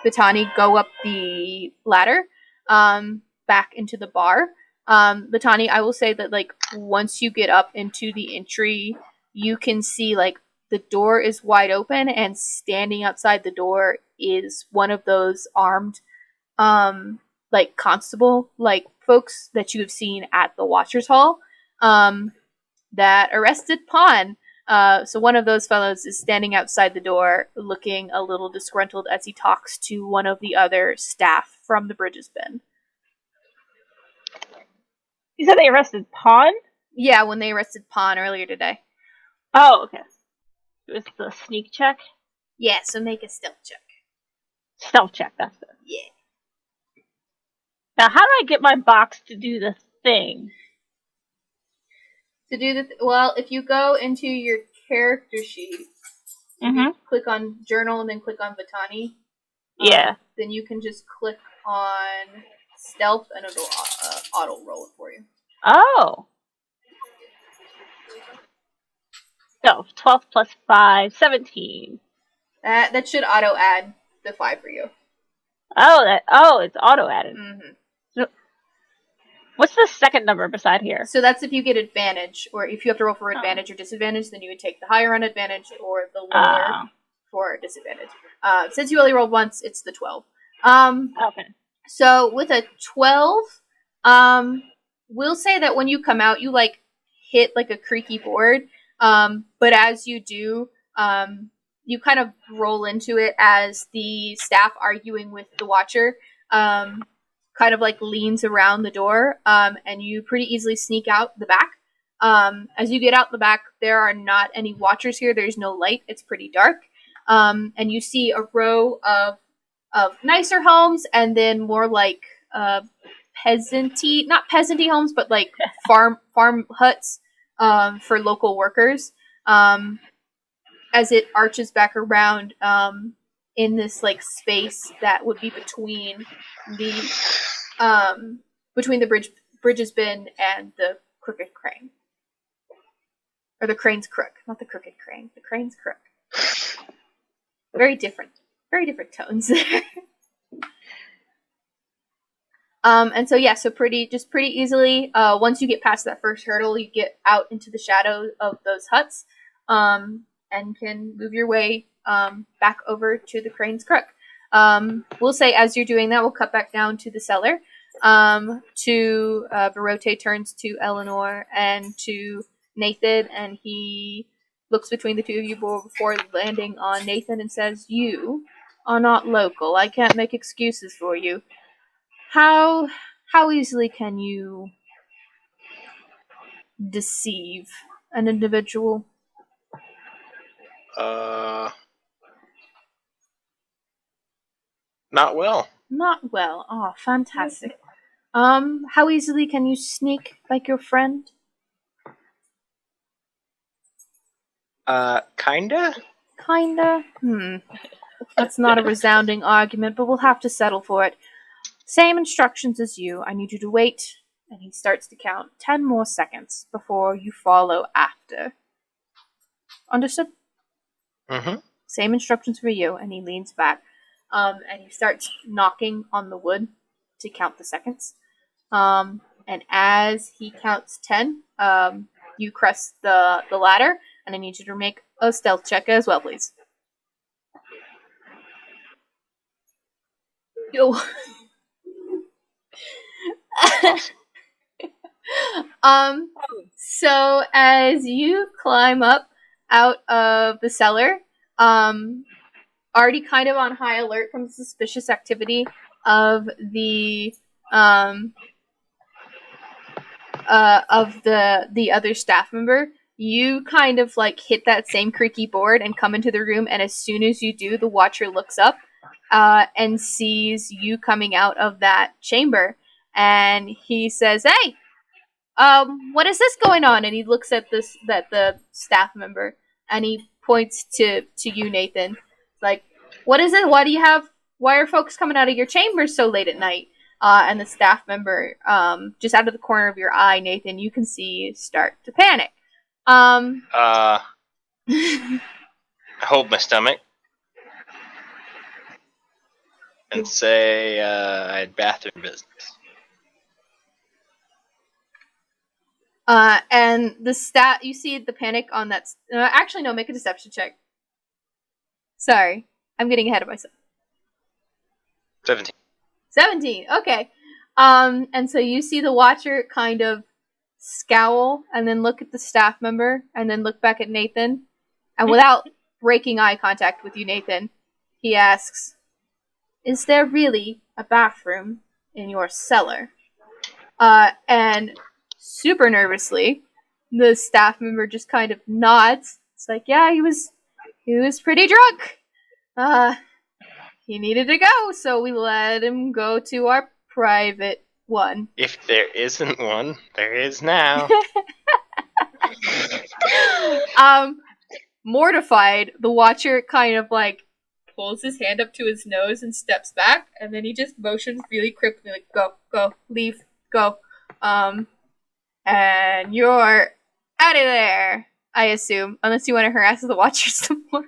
Vitani go up the ladder, back into the bar. Vitani, I will say that, like, once you get up into the entry, you can see, like, the door is wide open, and standing outside the door is one of those armed, like, constable, like, folks that you have seen at the Watcher's Hall, that arrested Pawn. So one of those fellows is standing outside the door, looking a little disgruntled as he talks to one of the other staff from the Bridges bin. You said they arrested Pawn? Yeah, when they arrested Pawn earlier today. Oh, okay. It was the sneak check? Yeah, so make a stealth check. Stealth check, that's it. Yeah. Now, how do I get my box to do the thing? To do the well, if you go into your character sheet, Mm-hmm. click on journal and then click on Vitani. Yeah. Then you can just click on stealth and it'll auto roll it for you. Oh. So, 12 plus 5, 17. That should auto add the 5 for you. Oh, it's auto added. Mm-hmm. What's the second number beside here? So that's if you get advantage, or if you have to roll for advantage or disadvantage, then you would take the higher on advantage or the lower for disadvantage. Since you only rolled once, it's the 12. Okay. So with a 12, we'll say that when you come out, you like hit like a creaky board. But as you do, you kind of roll into it as the staff arguing with the Watcher, kind of like leans around the door, and you pretty easily sneak out the back. As you get out the back, there are not any Watchers here. There's no light. It's pretty dark. And you see a row of nicer homes, and then more like not peasanty homes, but like farm huts for local workers. As it arches back around in this like space that would be between the Bridges bin and the Crooked Crane. Or the Crane's Crook, not the Crooked Crane. The Crane's Crook. Very different tones there. And so yeah, so pretty easily, once you get past that first hurdle, you get out into the shadow of those huts, and can move your way back over to the Crane's Crook. We'll say as you're doing that, we'll cut back down to the cellar. Barote turns to Eleanor and to Nathan, and he looks between the two of you before landing on Nathan and says, "You are not local. I can't make excuses for you. How easily can you deceive an individual?" Not well. Not well. Oh, fantastic. How easily can you sneak like your friend? Kinda? Kinda? That's not a resounding argument, but we'll have to settle for it. Same instructions as you. I need you to wait. And he starts to count 10 more seconds before you follow after. Understood? Mm-hmm. Same instructions for you. And he leans back. And he starts knocking on the wood to count the seconds. And as he counts 10, you crest the ladder. And I need you to make a stealth check as well, please. Yo. So as you climb up out of the cellar, already kind of on high alert from the suspicious activity of the other staff member, you kind of like hit that same creaky board and come into the room, and as soon as you do, the Watcher looks up and sees you coming out of that chamber, and he says, "Hey, what is this going on? And he looks at the staff member, and he points to you, Nathan. Like, what is it? Why are folks coming out of your chambers so late at night? And the staff member, just out of the corner of your eye, Nathan, you can see start to panic. I hold my stomach and say I had bathroom business. And you see the panic on that. Actually, no, make a deception check. Sorry, I'm getting ahead of myself. 17. 17, okay. And so you see the Watcher kind of scowl and then look at the staff member and then look back at Nathan. And without breaking eye contact with you, Nathan, he asks, "Is there really a bathroom in your cellar?" And super nervously, the staff member just kind of nods. It's like, yeah, he was pretty drunk. He needed to go, so we let him go to our private one. If there isn't one, there is now. Mortified, the Watcher kind of like pulls his hand up to his nose and steps back, and then he just motions really quickly, like, go, leave, go. And you're out of there, I assume, unless you want to harass the Watcher some more.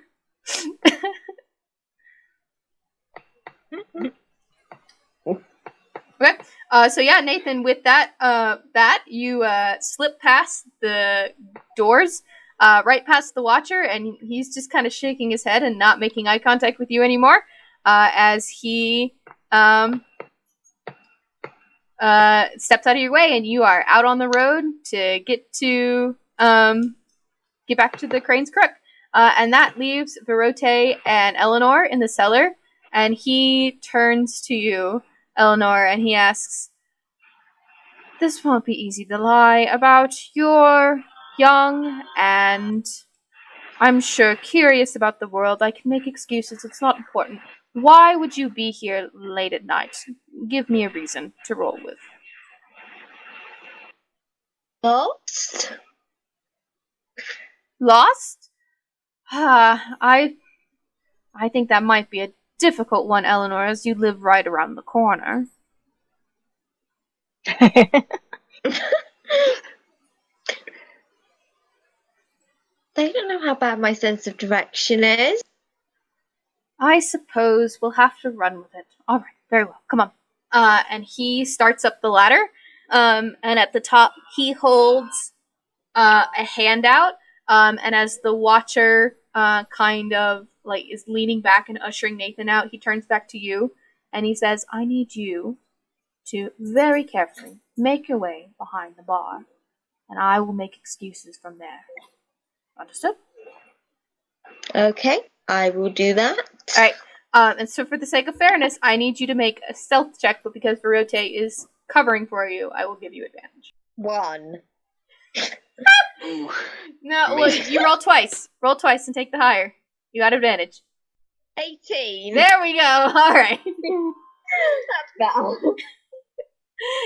Okay. So yeah, Nathan, with that, you slip past the doors, right past the Watcher, and he's just kind of shaking his head and not making eye contact with you anymore, as he steps out of your way, and you are out on the road to get back to the Crane's Crook. And that leaves Virote and Eleanor in the cellar, and he turns to you, Eleanor, and he asks, "This won't be easy to lie about. You're young and, I'm sure, curious about the world. I can make excuses. It's not important. Why would you be here late at night? Give me a reason to roll with." Lost? Lost? I think that might be a difficult one, Eleanor, as you live right around the corner. They don't know how bad my sense of direction is. I suppose we'll have to run with it. All right, very well. Come on. And he starts up the ladder. And at the top, he holds a handout. And as the Watcher kind of like is leaning back and ushering Nathan out, he turns back to you and he says, "I need you to very carefully make your way behind the bar, and I will make excuses from there. Understood?" Okay, I will do that. All right. And so for the sake of fairness, I need you to make a stealth check, but because Virote is covering for you, I will give you advantage. 1. No, look, you roll twice. Roll twice and take the higher. You got advantage. 18. There we go. All right. That's better.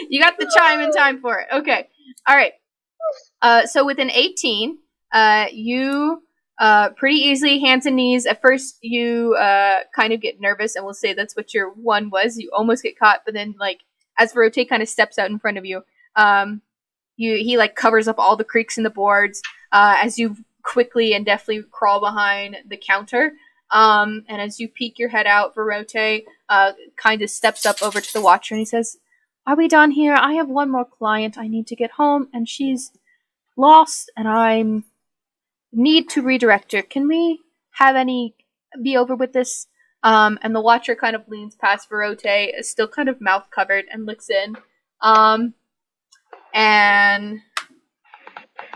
You got the chime in time for it. Okay. All right. So with an 18, you pretty easily, hands and knees. At first, you kind of get nervous, and we'll say that's what your one was. You almost get caught, but then, like, as Virote kind of steps out in front of you, he like covers up all the creaks in the boards as you quickly and deftly crawl behind the counter. And as you peek your head out, Virote kind of steps up over to the Watcher and he says, "Are we done here? I have one more client. I need to get home, and she's lost, and I need to redirect her. Can we be over with this?" And the Watcher kind of leans past Virote, still kind of mouth covered, and looks in. And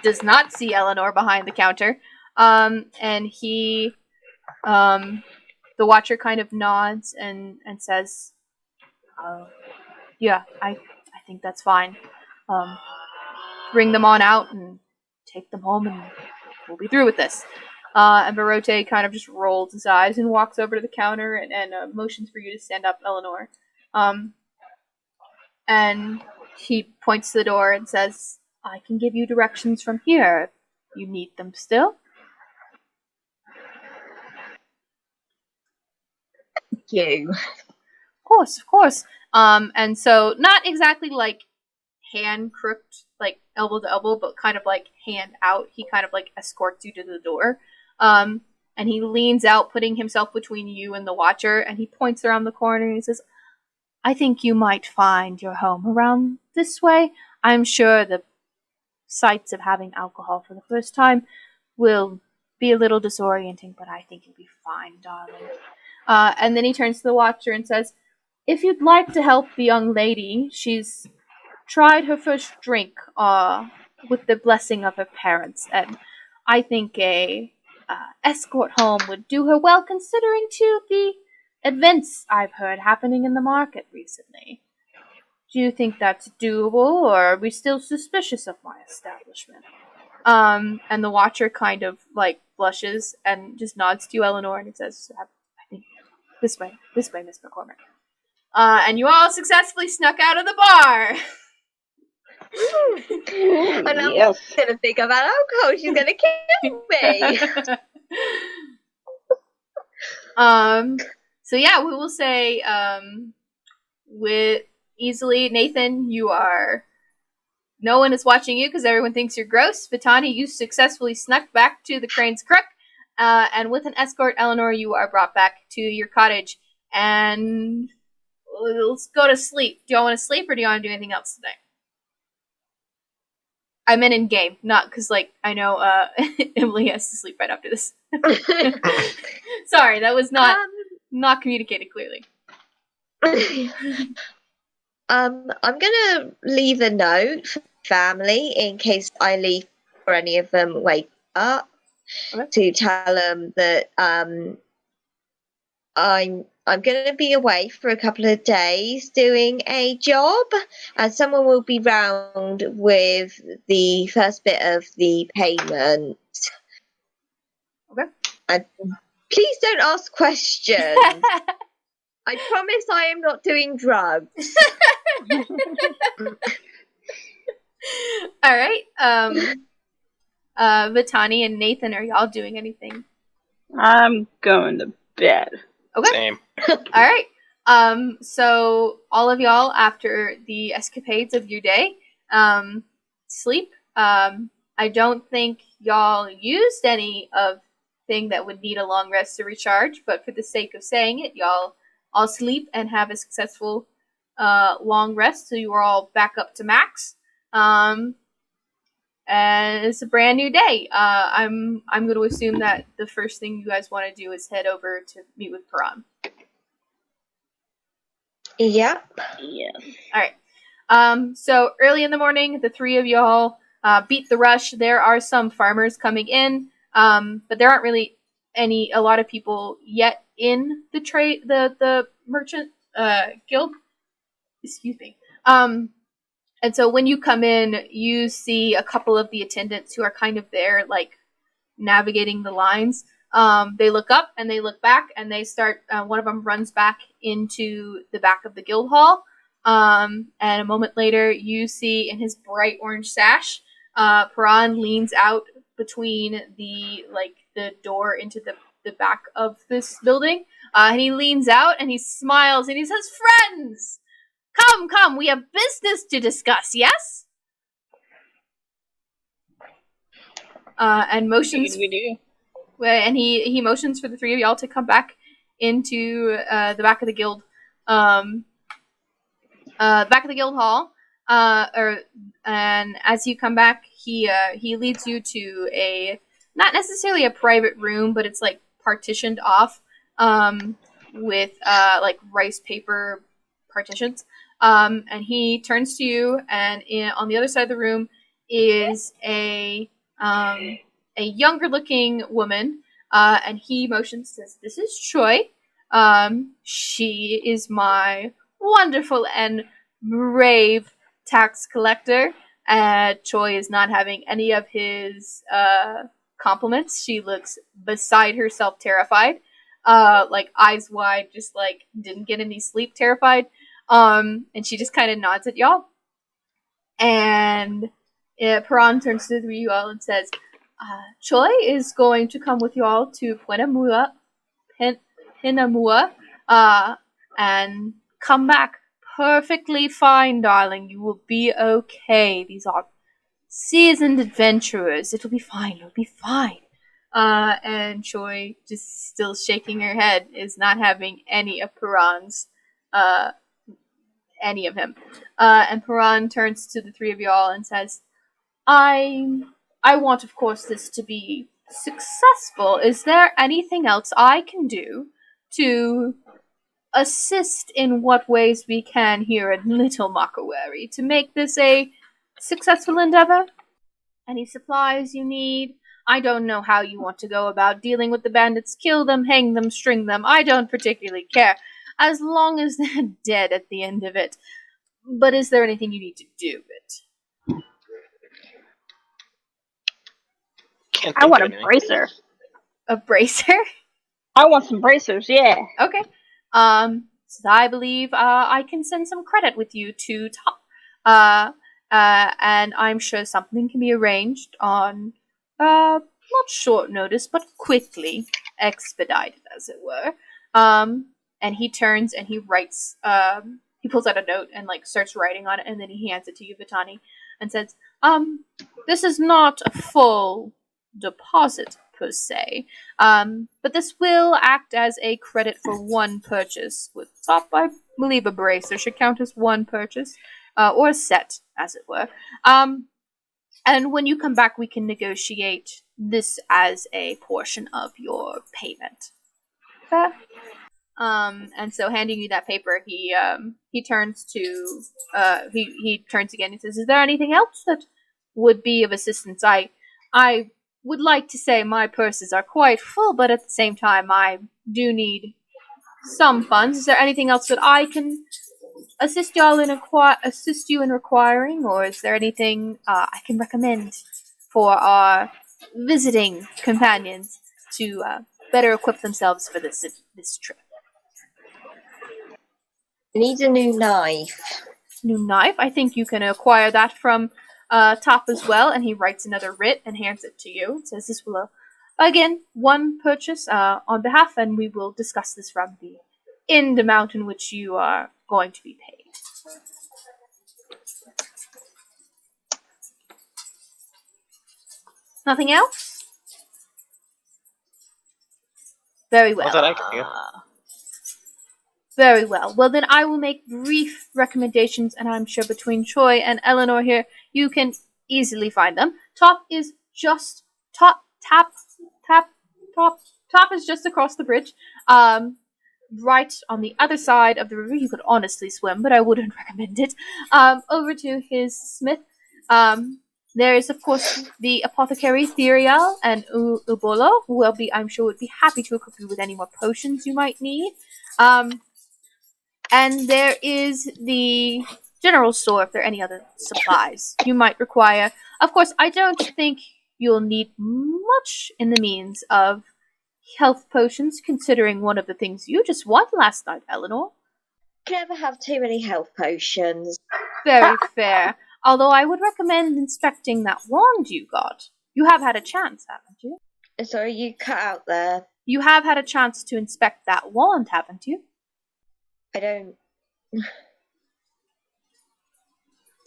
does not see Eleanor behind the counter. And he, the Watcher kind of nods and says, "Yeah, I think that's fine. Bring them on out and take them home, and we'll be through with this." And Virote kind of just rolls his eyes and walks over to the counter and motions for you to stand up, Eleanor. And he points to the door and says, I can give you directions from here if you need them still. Thank you. Of course. And so not exactly like hand crooked, like elbow to elbow, but kind of like hand out. He kind of like escorts you to the door. And he leans out, putting himself between you and the Watcher, and he points around the corner and he says, I think you might find your home around this way. I'm sure the sights of having alcohol for the first time will be a little disorienting, but I think you'll be fine, darling. And then he turns to the Watcher and says, if you'd like to help the young lady, she's tried her first drink with the blessing of her parents, and I think a escort home would do her well, considering too the events I've heard happening in the market recently. Do you think that's doable, or are we still suspicious of my establishment? And the Watcher kind of like blushes and just nods to you, Eleanor, and he says, I think this way, Miss McCormick. And you all successfully snuck out of the bar. And I'm gonna think about alcohol. She's gonna kill me. So yeah, we will say, with easily, Nathan, you are. No one is watching you because everyone thinks you're gross. Vitani, you successfully snuck back to the Crane's Crook, and with an escort, Eleanor, you are brought back to your cottage. And let's go to sleep. Do y'all want to sleep, or do you want to do anything else today? I meant in game, not because, like, I know Emilie has to sleep right after this. Sorry, that was not communicated clearly. I'm gonna leave a note for family in case I leave or any of them wake up, to tell them that I'm going to be away for a couple of days doing a job, and someone will be round with the first bit of the payment. Okay. And please don't ask questions. I promise I am not doing drugs. All right. Vitani and Nathan, are y'all doing anything? I'm going to bed. Okay. Same. All right. So all of y'all, after the escapades of your day, sleep. I don't think y'all used any of thing that would need a long rest to recharge, but for the sake of saying it, y'all all sleep and have a successful long rest, so you are all back up to max. And it's a brand new day. I'm going to assume that the first thing you guys want to do is head over to meet with Paran. Yep. Yeah. All right. So early in the morning, the three of y'all beat the rush. There are some farmers coming in, but there aren't really a lot of people yet in the trade, the merchant guild. Excuse me. And so when you come in, you see a couple of the attendants who are kind of there, like, navigating the lines. They look up and they look back and they start, one of them runs back into the back of the guild hall. And a moment later, you see in his bright orange sash, Paran leans out between the door into the back of this building. And he leans out and he smiles and he says, "Friends! Come, we have business to discuss, yes?" And motions. We do. And he motions for the three of y'all to come back into the back of the guild, back of the guild hall. And as you come back, he leads you to a, not necessarily a private room, but it's like partitioned off, with like rice paper partitions. And he turns to you, and on the other side of the room is a younger-looking woman, and he motions, says, "This is Choi. She is my wonderful and brave tax collector." Choi is not having any of his compliments. She looks beside herself, terrified, like eyes wide, just like didn't get any sleep, terrified. And she just kind of nods at y'all. And Piran turns to the three of you all and says, Choi is going to come with you all to Pinamua, and come back perfectly fine, darling. You will be okay. These are seasoned adventurers. It'll be fine. It'll be fine. And Choi, just still shaking her head, is not having any of Piran's, any of him. And Piran turns to the three of y'all and says, I want, of course, this to be successful. Is there anything else I can do to assist in what ways we can here at Little Makawari to make this a successful endeavor? Any supplies you need? I don't know how you want to go about dealing with the bandits. Kill them, hang them, string them. I don't particularly care, as long as they're dead at the end of it. But is there anything you need to do it? Can't I think want of a anything. bracer. A bracer? I want some bracers, yeah. Okay. So I believe I can send some credit with you to Top. And I'm sure something can be arranged on not short notice, but quickly expedited, as it were. And he turns and he writes. He pulls out a note and starts writing on it, and then he hands it to you, Vitani, and says, "This is not a full deposit per se, but this will act as a credit for one purchase. With Top, I believe a bracer should count as one purchase, or a set, as it were. And when you come back, we can negotiate this as a portion of your payment." Fair? And so handing you that paper, he turns to he turns again and says, "Is there anything else that would be of assistance? I would like to say my purses are quite full, but at the same time I do need some funds. Is there anything else that I can assist you in requiring, or is there anything I can recommend for our visiting companions to better equip themselves for this trip?" I need a new knife. New knife? I think you can acquire that from Top as well. And he writes another writ and hands it to you. It says this will, again, one purchase on behalf, and we will discuss this from the end amount in which you are going to be paid. Nothing else? Very well. Not that I can think of. Very well. Well, then I will make brief recommendations, and I'm sure between Troy and Eleanor here, you can easily find them. Top is just Top is just across the bridge. Right on the other side of the river. You could honestly swim, but I wouldn't recommend it. Over to his smith. There is, of course, the apothecary Therial and Ubolo, who will be, I'm sure, would be happy to equip you with any more potions you might need. And there is the general store if there are any other supplies you might require. Of course, I don't think you'll need much in the means of health potions, considering one of the things you just won last night, Eleanor. Can never have too many health potions. Very fair. Although I would recommend inspecting that wand you got. You have had a chance, haven't you? Sorry, you cut out there. You have had a chance to inspect that wand, haven't you? I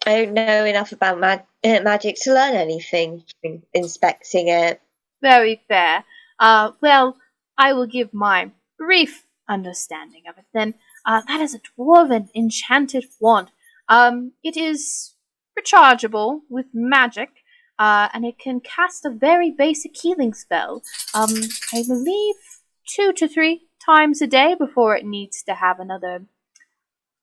don't know enough about magic to learn anything from inspecting it. Very fair. Well, I will give my brief understanding of it then. That is a dwarven enchanted wand. It is rechargeable with magic, and it can cast a very basic healing spell. I believe 2 to 3 times a day before it needs to have another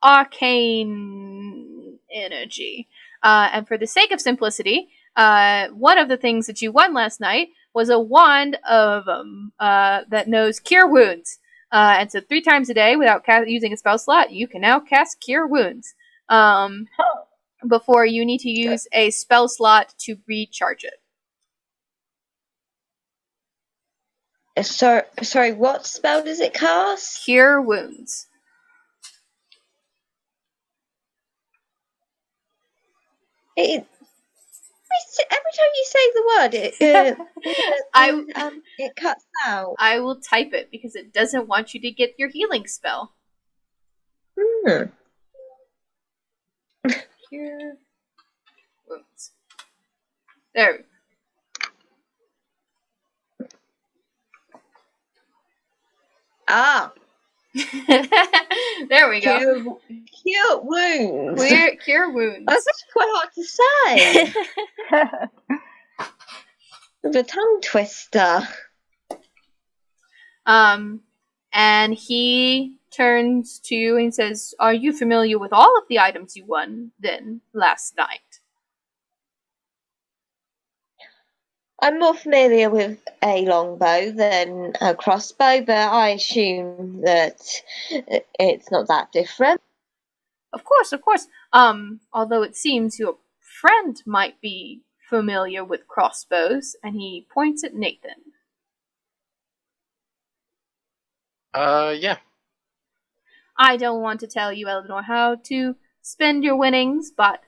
arcane energy. And for the sake of simplicity, one of the things that you won last night was a wand of that knows Cure Wounds. And so 3 times a day, without using a spell slot, you can now cast Cure Wounds. Before you need to use a spell slot to recharge it. Sorry, what spell does it cast? Cure Wounds. It time you say the word, it cuts out. I will type it because it doesn't want you to get your healing spell. Cure wounds. There we go. Ah, there we go. Cure wounds. Cure wounds. That's actually quite hard to say. The tongue twister. And he turns to you and says, "Are you familiar with all of the items you won then last night?" I'm more familiar with a longbow than a crossbow, but I assume that it's not that different. Of course. Although it seems your friend might be familiar with crossbows, and he points at Nathan. Yeah. I don't want to tell you, Eleanor, how to spend your winnings, but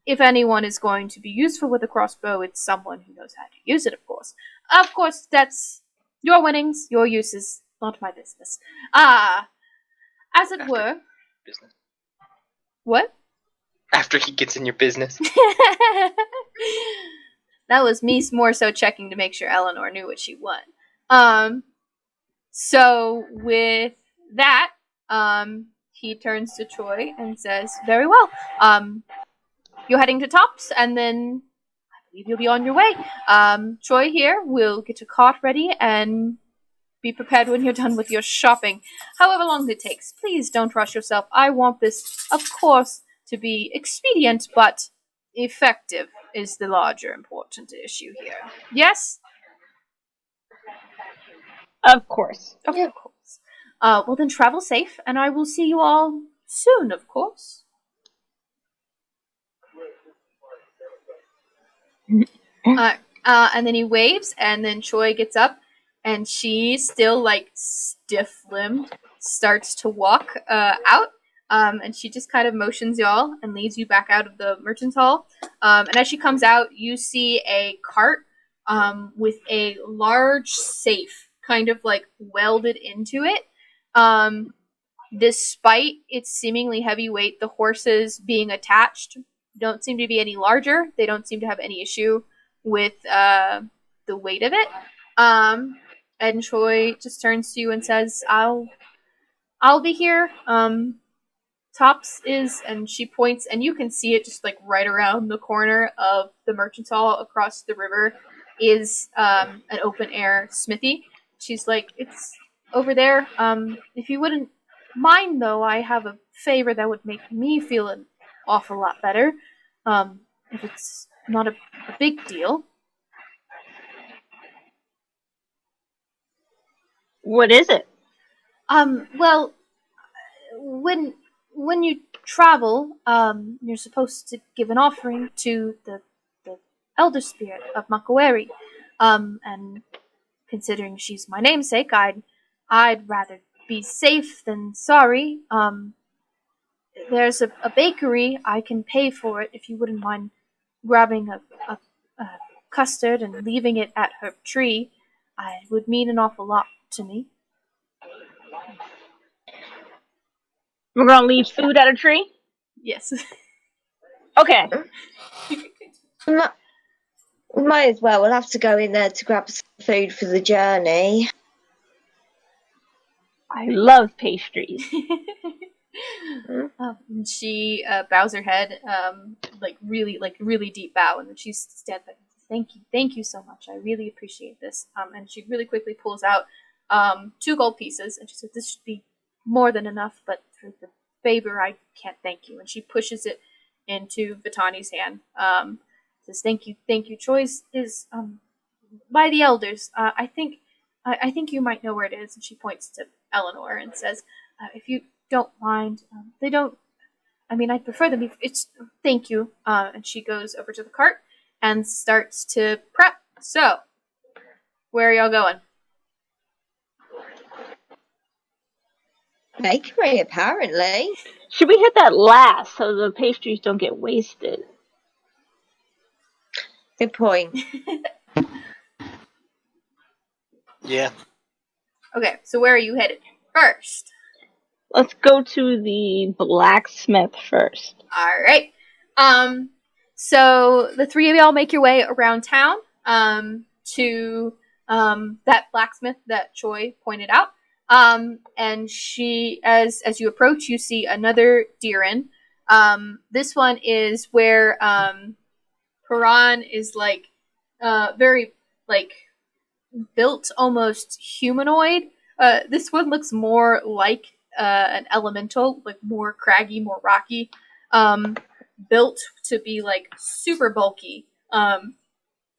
if anyone is going to be useful with a crossbow, it's someone who knows how to use it, of course. Of course, that's your winnings, your uses, not my business. As it were. Business. What? After he gets in your business. That was me more so checking to make sure Eleanor knew what she won. So with that, he turns to Troy and says, "Very well. You're heading to Tops, and then I believe you'll be on your way. Troy here will get a cart ready and be prepared when you're done with your shopping. However long it takes, please don't rush yourself. I want this, of course, to be expedient, but effective is the larger important issue here. Yes?" Of course. Of course. Well then travel safe, and I will see you all soon, of course. And then he waves, and then Choi gets up, and she, still like stiff-limbed, starts to walk out. And she just kind of motions y'all and leads you back out of the merchant's hall. And as she comes out, you see a cart with a large safe kind of like welded into it. Despite its seemingly heavy weight, the horses being attached don't seem to be any larger. They don't seem to have any issue with the weight of it. And Troy just turns to you and says, I'll be here. Tops is," and she points, and you can see it just like right around the corner of the merchant's hall across the river is an open air smithy. She's like, "It's over there. If you wouldn't mind, though, I have a favor that would make me feel an awful lot better. If it's not a big deal." What is it? Well, when you travel, you're supposed to give an offering to the elder spirit of Makaweri. And considering she's my namesake, I'd rather be safe than sorry. There's a bakery. I can pay for it if you wouldn't mind grabbing a custard and leaving it at her tree. It would mean an awful lot to me. We're gonna leave food at a tree? Yes. Okay. We might as well. We'll have to go in there to grab some food for the journey. I love pastries. She bows her head, really deep bow, and then she stands back. Thank you so much. I really appreciate this. And she really quickly pulls out 2 gold pieces, and she says, "This should be more than enough, but for the favor, I can't thank you." And she pushes it into Vitani's hand. Says, "Thank you. Choice is by the elders. I think you might know where it is." And she points to Eleanor and says, "If you don't mind, they don't. I mean, I'd prefer them. It's thank you." And she goes over to the cart and starts to prep. So, where are y'all going? Bakery, apparently. Should we hit that last so the pastries don't get wasted? Good point. Yeah. Okay, so where are you headed first? Let's go to the blacksmith first. All right. So the three of y'all make your way around town to that blacksmith that Choi pointed out. And she, as you approach, you see another Deerin. This one is where Paran is like very like built almost humanoid. This one looks more like an elemental, like more craggy, more rocky, built to be like super bulky.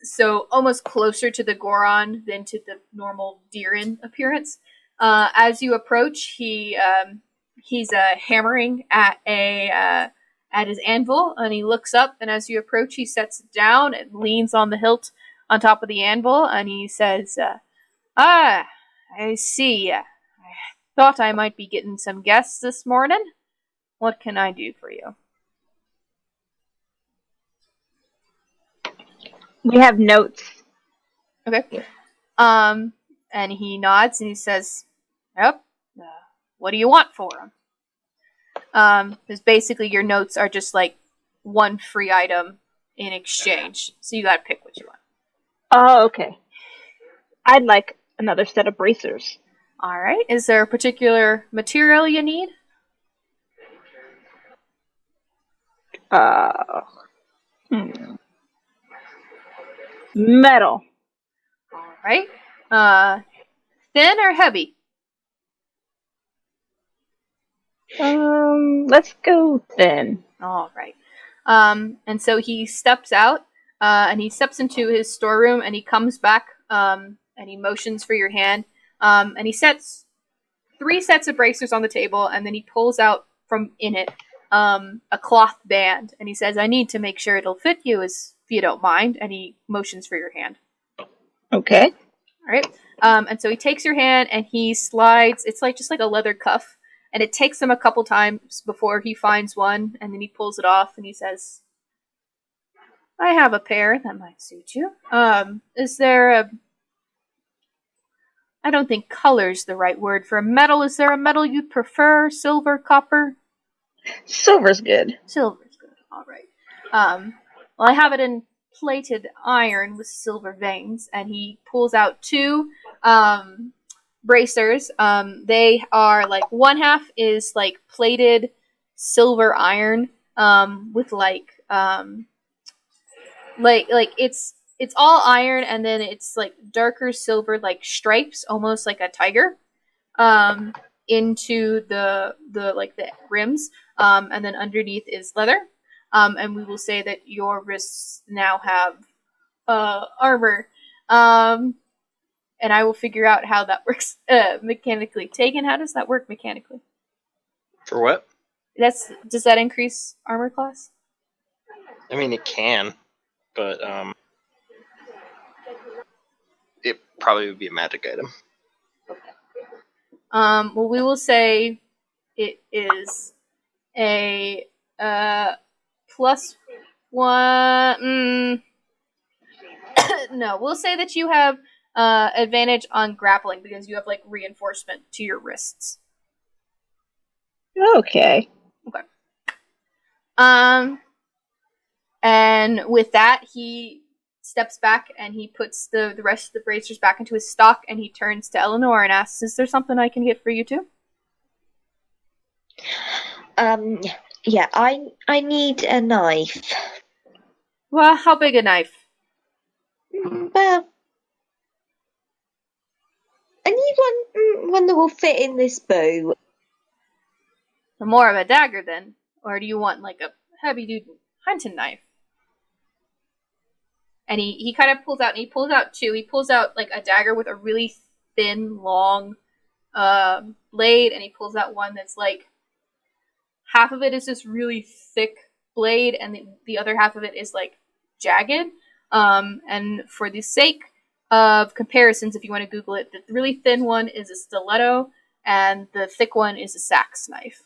So almost closer to the Goron than to the normal Deerin appearance. As you approach, he's hammering at at his anvil, and he looks up. And as you approach, he sets it down and leans on the hilt on top of the anvil, and he says, "Ah, I see. I thought I might be getting some guests this morning. What can I do for you?" We have notes. Okay. And he nods and he says, "Yep. What do you want for him?" Because basically your notes are just like one free item in exchange, so you gotta pick what you want. Oh, okay. I'd like another set of bracers. All right. Is there a particular material you need? Metal. All right. Thin or heavy? Let's go thin. All right. And so he steps out, and he steps into his storeroom, and he comes back, and he motions for your hand, and he sets 3 sets of bracers on the table, and then he pulls out from in it a cloth band, and he says, "I need to make sure it'll fit you, if you don't mind," and he motions for your hand. Okay. All right. And so he takes your hand and he slides. It's like just like a leather cuff, and it takes him a couple times before he finds one, and then he pulls it off and he says, "I have a pair that might suit you. Is there a? I don't think color's the right word for a metal. Is there a metal you'd prefer? Silver, copper? Silver's good. Silver's good. All right. Well, I have it in plated iron with silver veins," and he pulls out 2 bracers. They are like one half is like plated silver iron with like it's all iron, and then it's like darker silver like stripes, almost like a tiger, into the rims, and then underneath is leather. And we will say that your wrists now have armor. And I will figure out how that works mechanically. Tegan, how does that work mechanically? For what? Does that increase armor class? I mean, it can, but it probably would be a magic item. Well, we will say it is a +1. No, we'll say that you have advantage on grappling because you have like reinforcement to your wrists. Okay. And with that, he steps back and he puts the rest of the bracers back into his stock, and he turns to Eleanor and asks, "Is there something I can get for you too?" Yeah, I need a knife. Well, how big a knife? Well, I need one that will fit in this bow. More of a dagger then? Or do you want like a heavy duty hunting knife? And he kind of pulls out, and he pulls out 2. He pulls out like a dagger with a really thin, long blade, and he pulls out one that's like half of it is this really thick blade, and the other half of it is like jagged. And for the sake of comparisons, if you want to Google it, the really thin one is a stiletto, and the thick one is a sax knife.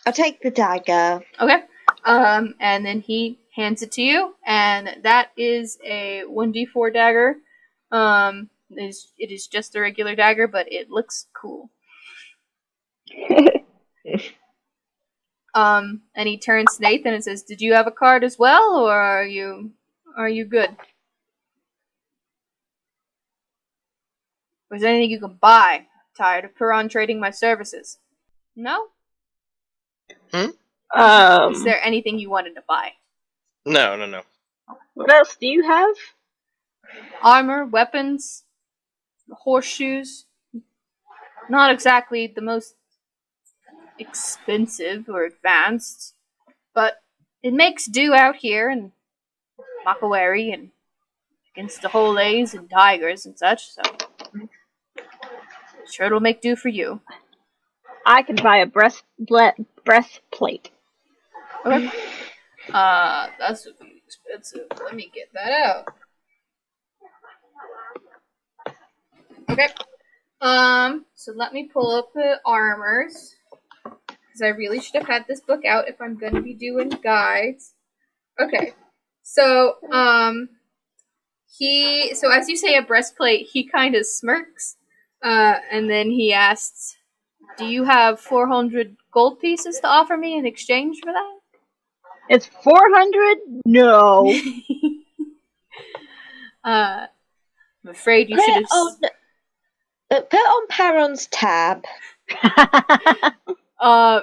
I'll take the dagger. Okay. And then he hands it to you, and that is a 1d4 dagger. It is just a regular dagger, but it looks cool. And he turns to Nathan and says, "Did you have a card as well, or are you good? Or is there anything you can buy? I'm tired of Piran trading my services." No? Is there anything you wanted to buy? No. What else do you have? Armor, weapons, horseshoes. Not exactly the most expensive or advanced, but it makes do out here in Makawari and against the Holes and tigers and such, so sure it'll make do for you. I can buy a breastplate. Okay. That's would be expensive. Let me get that out. Okay. So let me pull up the armors, because I really should have had this book out if I'm going to be doing guides. Okay. So, so as you say a breastplate, he kind of smirks, and then he asks, "Do you have 400 gold pieces to offer me in exchange for that?" It's 400? No. I'm afraid you should have... Put on Perron's tab.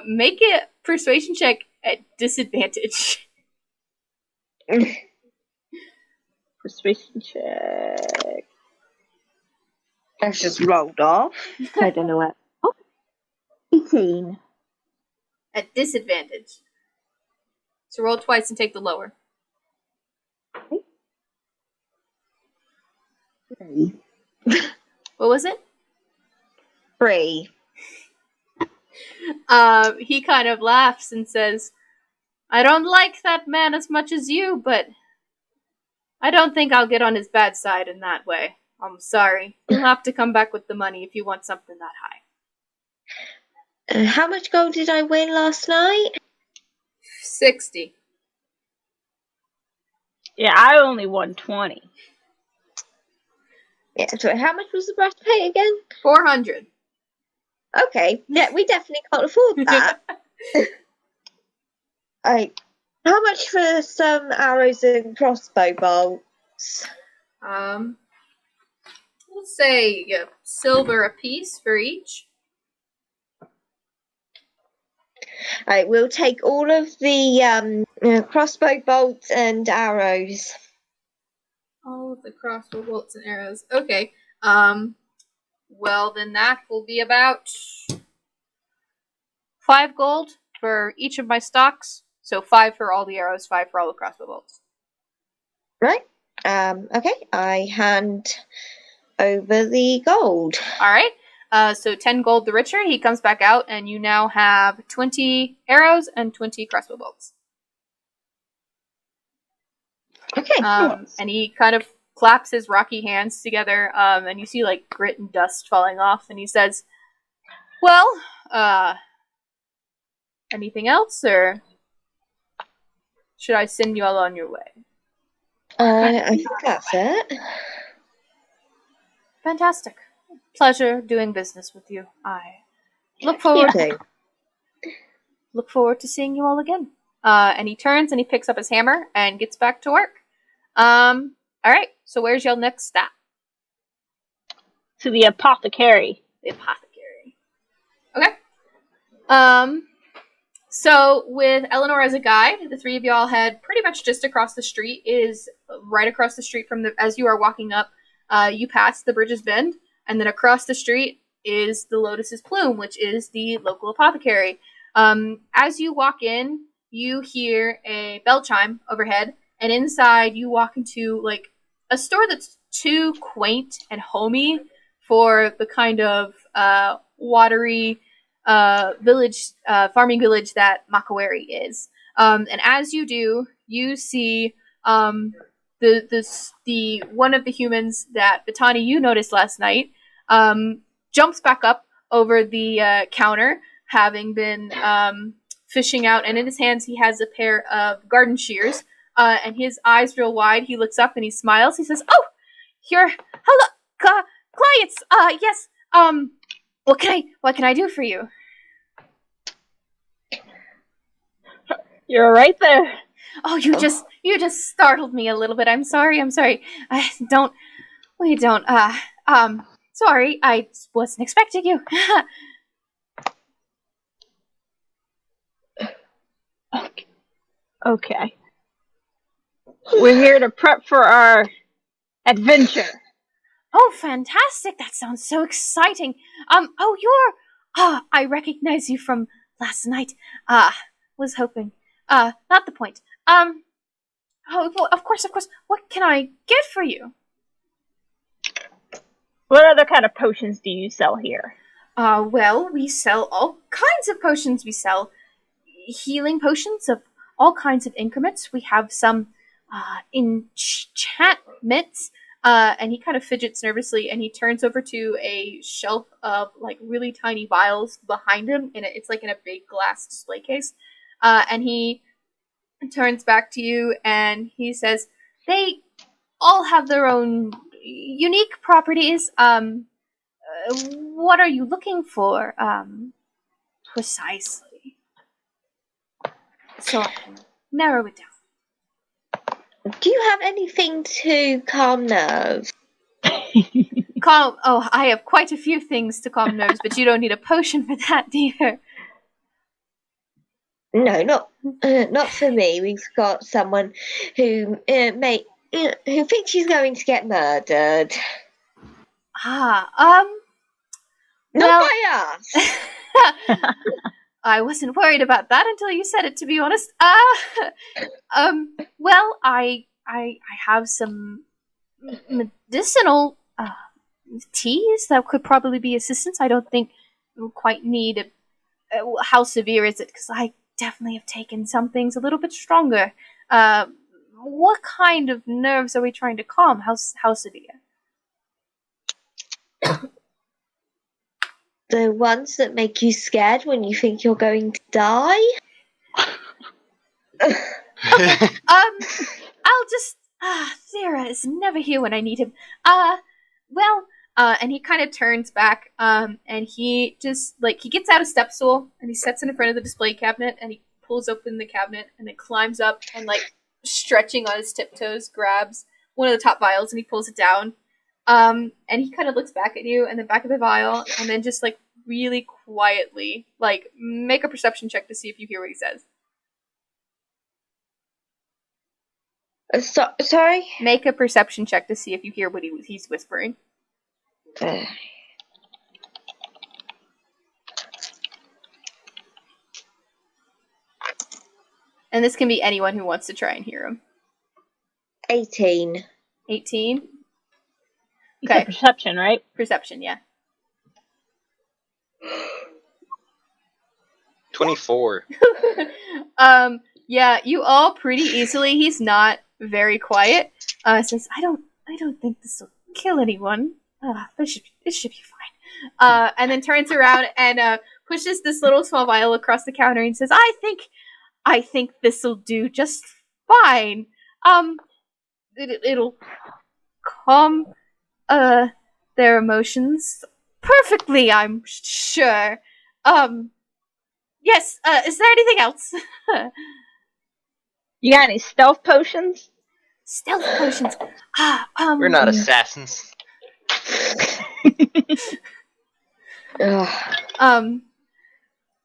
Make it persuasion check at disadvantage. Persuasion check. That's just rolled off. I don't know what. Oh, 18. At disadvantage. So roll twice and take the lower. 3. What was it? 3. He kind of laughs and says, "I don't like that man as much as you, but I don't think I'll get on his bad side in that way. I'm sorry. You'll have to come back with the money if you want something that high." How much gold did I win last night? 60. Yeah, I only won 20. Yeah, so how much was the breastplate again? 400. Okay, yeah, we definitely can't afford that. How much for some arrows and crossbow bolts? We'll say silver apiece for each. Alright, we'll take all of the crossbow bolts and arrows. All of the crossbow bolts and arrows. Okay. Well, then that will be about 5 gold for each of my stocks. So 5 for all the arrows, 5 for all the crossbow bolts. Right. Okay, I hand over the gold. Alright. So 10 gold the richer. He comes back out, and you now have 20 arrows and 20 crossbow bolts. Okay. And he kind of claps his rocky hands together, and you see like grit and dust falling off, and he says, "Well, anything else, or should I send you all on your way?" I think that's it. Fantastic. Pleasure doing business with you. I look forward to seeing you all again. And he turns and he picks up his hammer and gets back to work. Alright, so where's your next stop? To the apothecary. The apothecary. Okay. So with Eleanor as a guide, the three of y'all head pretty much just across the street. It is right across the street from as you are walking up, you pass the Bridges Bend, and then across the street is the Lotus's Plume, which is the local apothecary. As you walk in, you hear a bell chime overhead, and inside you walk into like a store that's too quaint and homey for the kind of watery village, farming village that Makawari is. And as you do, you see the one of the humans that Batani you noticed last night jumps back up over the counter, having been fishing out, and in his hands he has a pair of garden shears. And his eyes real wide. He looks up and he smiles. He says, "Oh, hello, clients. Yes. What can I do for you?" You're right there. Oh, you just startled me a little bit. I'm sorry. Sorry. I wasn't expecting you. Okay. We're here to prep for our adventure. Oh, fantastic. That sounds so exciting. I recognize you from last night. Was hoping. Not the point. Well, of course. What can I get for you? What other kind of potions do you sell here? Well, we sell all kinds of potions. We sell healing potions of all kinds of increments. We have some enchantments. And he kind of fidgets nervously, and he turns over to a shelf of like really tiny vials behind him, and it's like in a big glass display case. And he turns back to you, and he says, "They all have their own unique properties. What are you looking for, precisely? So I can narrow it down." Do you have anything to calm nerves? I have quite a few things to calm nerves, but you don't need a potion for that, dear. No, not for me. We've got someone who who thinks she's going to get murdered. Not by us. I wasn't worried about that until you said it, to be honest. Well, I have some medicinal teas that could probably be assistance. I don't think we'll quite need how severe is it? Because I definitely have taken some things a little bit stronger. What kind of nerves are we trying to calm? How severe? The ones that make you scared when you think you're going to die? Okay. I'll just. Zera is never here when I need him. And he kind of turns back, and he just, he gets out a step stool, and he sets it in front of the display cabinet, and he pulls open the cabinet, and then climbs up, and, stretching on his tiptoes, grabs one of the top vials, and he pulls it down. And he kind of looks back at you, and then back at the vial, and then just, really quietly, make a perception check to see if you hear what he says. Sorry? Make a perception check to see if you hear what he's whispering. And this can be anyone who wants to try and hear him. 18. 18? Okay. Perception, right? Perception, yeah. 24. Yeah, you all pretty easily. He's not very quiet. Says, I don't think this will kill anyone. It should be fine. And then turns around and pushes this little small vial across the counter and says, I think this'll do just fine. It'll calm their emotions perfectly, I'm sure. Yes, is there anything else? You got any stealth potions? Stealth potions. We're not assassins.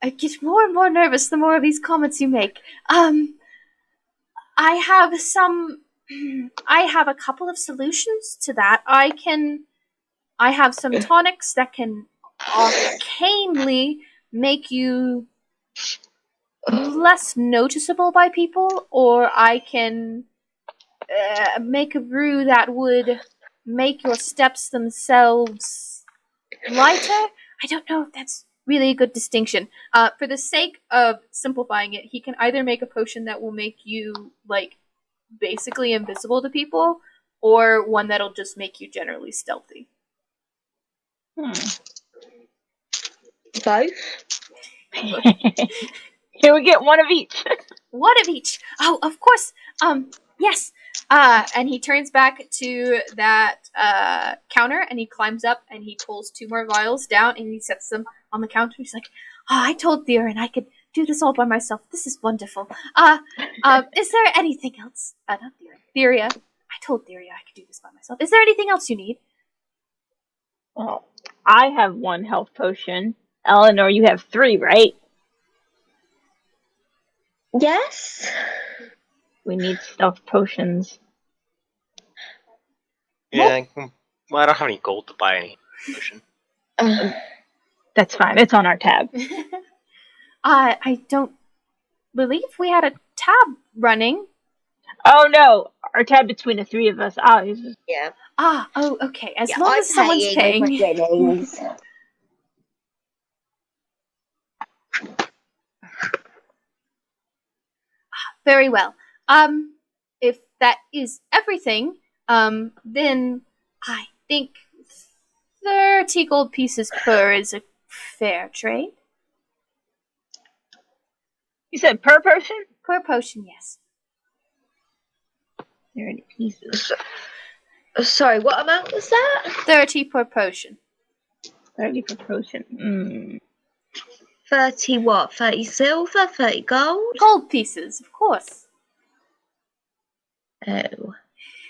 I get more and more nervous the more of these comments you make. I have a couple of solutions to that. I have some tonics that can arcanely make you less noticeable by people, or I can make a brew that would make your steps themselves lighter. I don't know if that's really a good distinction. For the sake of simplifying it, he can either make a potion that will make you, basically invisible to people, or one that'll just make you generally stealthy. Both? Here we get one of each. One of each. Oh, of course. Yes. And he turns back to that counter and he climbs up and he pulls 2 more vials down and he sets them on the counter. He's like, "Oh, I told Theron I could do this all by myself. This is wonderful. Is there anything else?" Not Theron. Theria. I told Theria I could do this by myself. Is there anything else you need? Oh, I have 1 health potion. Eleanor, you have 3, right? Yes. We need stealth potions. Yeah, well, I don't have any gold to buy any potion. That's fine. It's on our tab. I don't believe we had a tab running. Oh no, our tab between the 3 of us. Yeah. Oh, okay. As long I'm as someone's paying with paying. my winnings. Very well. If that is everything, then I think 30 gold pieces per is a fair trade. You said per potion? Per potion, yes. 30 pieces. Sorry, what amount was that? 30 per potion. 30 per potion. 30 what? 30 silver? 30 gold? Gold pieces, of course. Oh.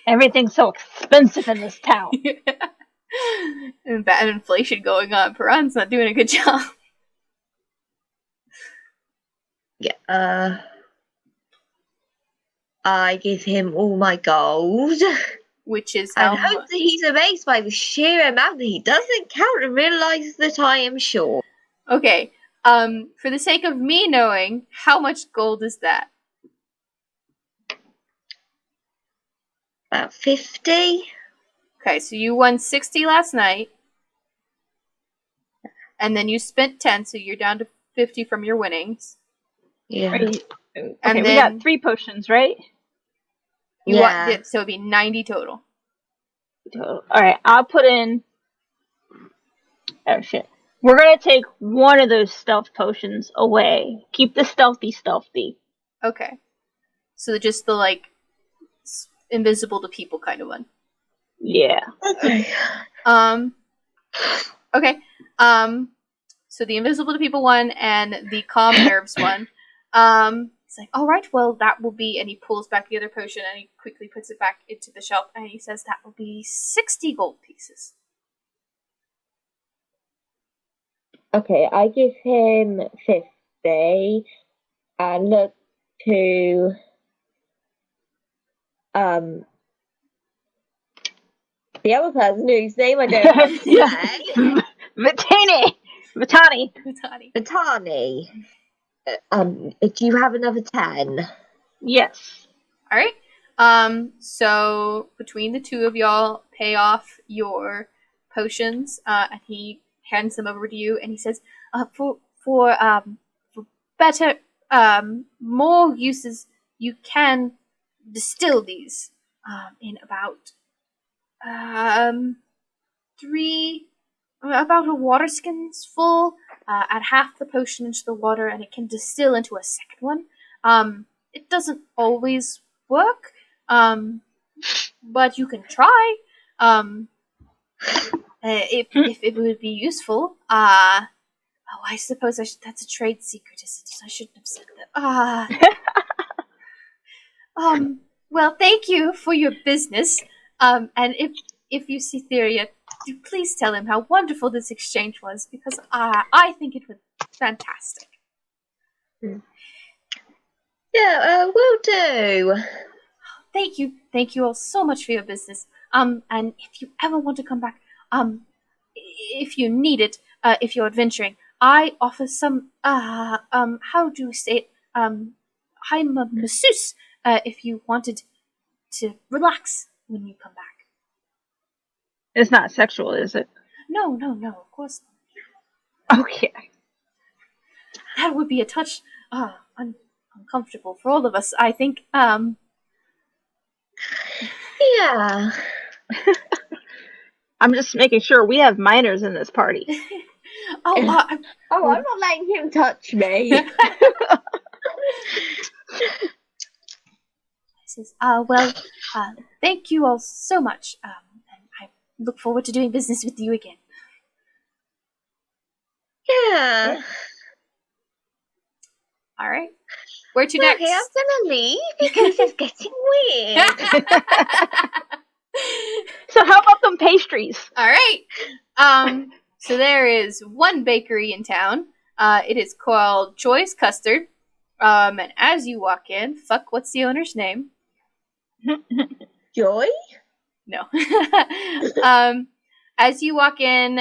Everything's so expensive in this town. And bad inflation going on. Piran's not doing a good job. Yeah, I give him all my gold. Which is how And hope that he's amazed by the sheer amount that he doesn't count and realises that I am short. Okay. For the sake of me knowing, how much gold is that? About 50. Okay, so you won 60 last night. And then you spent 10, so you're down to 50 from your winnings. Yeah. Right. Okay, And we then- got 3 potions, right? Yeah. So it'd be 90 total. Alright, I'll put in... Oh shit. We're gonna take one of those stealth potions away. Keep the stealthy. Okay. So just the, like, invisible to people kind of one. Yeah. Okay. Okay. So the invisible to people one and the calm nerves one. He's like, all right, well, that will be, and he pulls back the other potion and he quickly puts it back into the shelf and he says that will be 60 gold pieces. Okay, I give him 50 and look to the other person whose name I don't have to say. Vitani. Tani. Batani. Do you have another 10? Yes. All right. So between the two of y'all, pay off your potions, and he hands them over to you, and he says, "For better, more uses, you can distill these in about about a water skin's full. Add half the potion into the water, and it can distill into a second one. It doesn't always work, but you can try. If it would be useful. I suppose that's a trade secret, isn't it? I shouldn't have said that. Well, thank you for your business. And if you see Theria, do please tell him how wonderful this exchange was, because I think it was fantastic. Yeah, will do. Thank you all so much for your business. And if you ever want to come back, if you need it, if you're adventuring, I offer some, how do you say it? I'm a masseuse, if you wanted to relax when you come back. It's not sexual, is it? No, of course not. Okay. That would be a touch, uncomfortable for all of us, I think. Yeah. I'm just making sure we have minors in this party. I'm I'm not letting him touch me. Says, thank you all so much. And I look forward to doing business with you again. Yeah. All right. Where to next? Okay, I'm gonna leave because it's getting weird. So how about them pastries? All right. So there is one bakery in town. It is called Choice Custard. And as you walk in, what's the owner's name? Joy? No. As you walk in,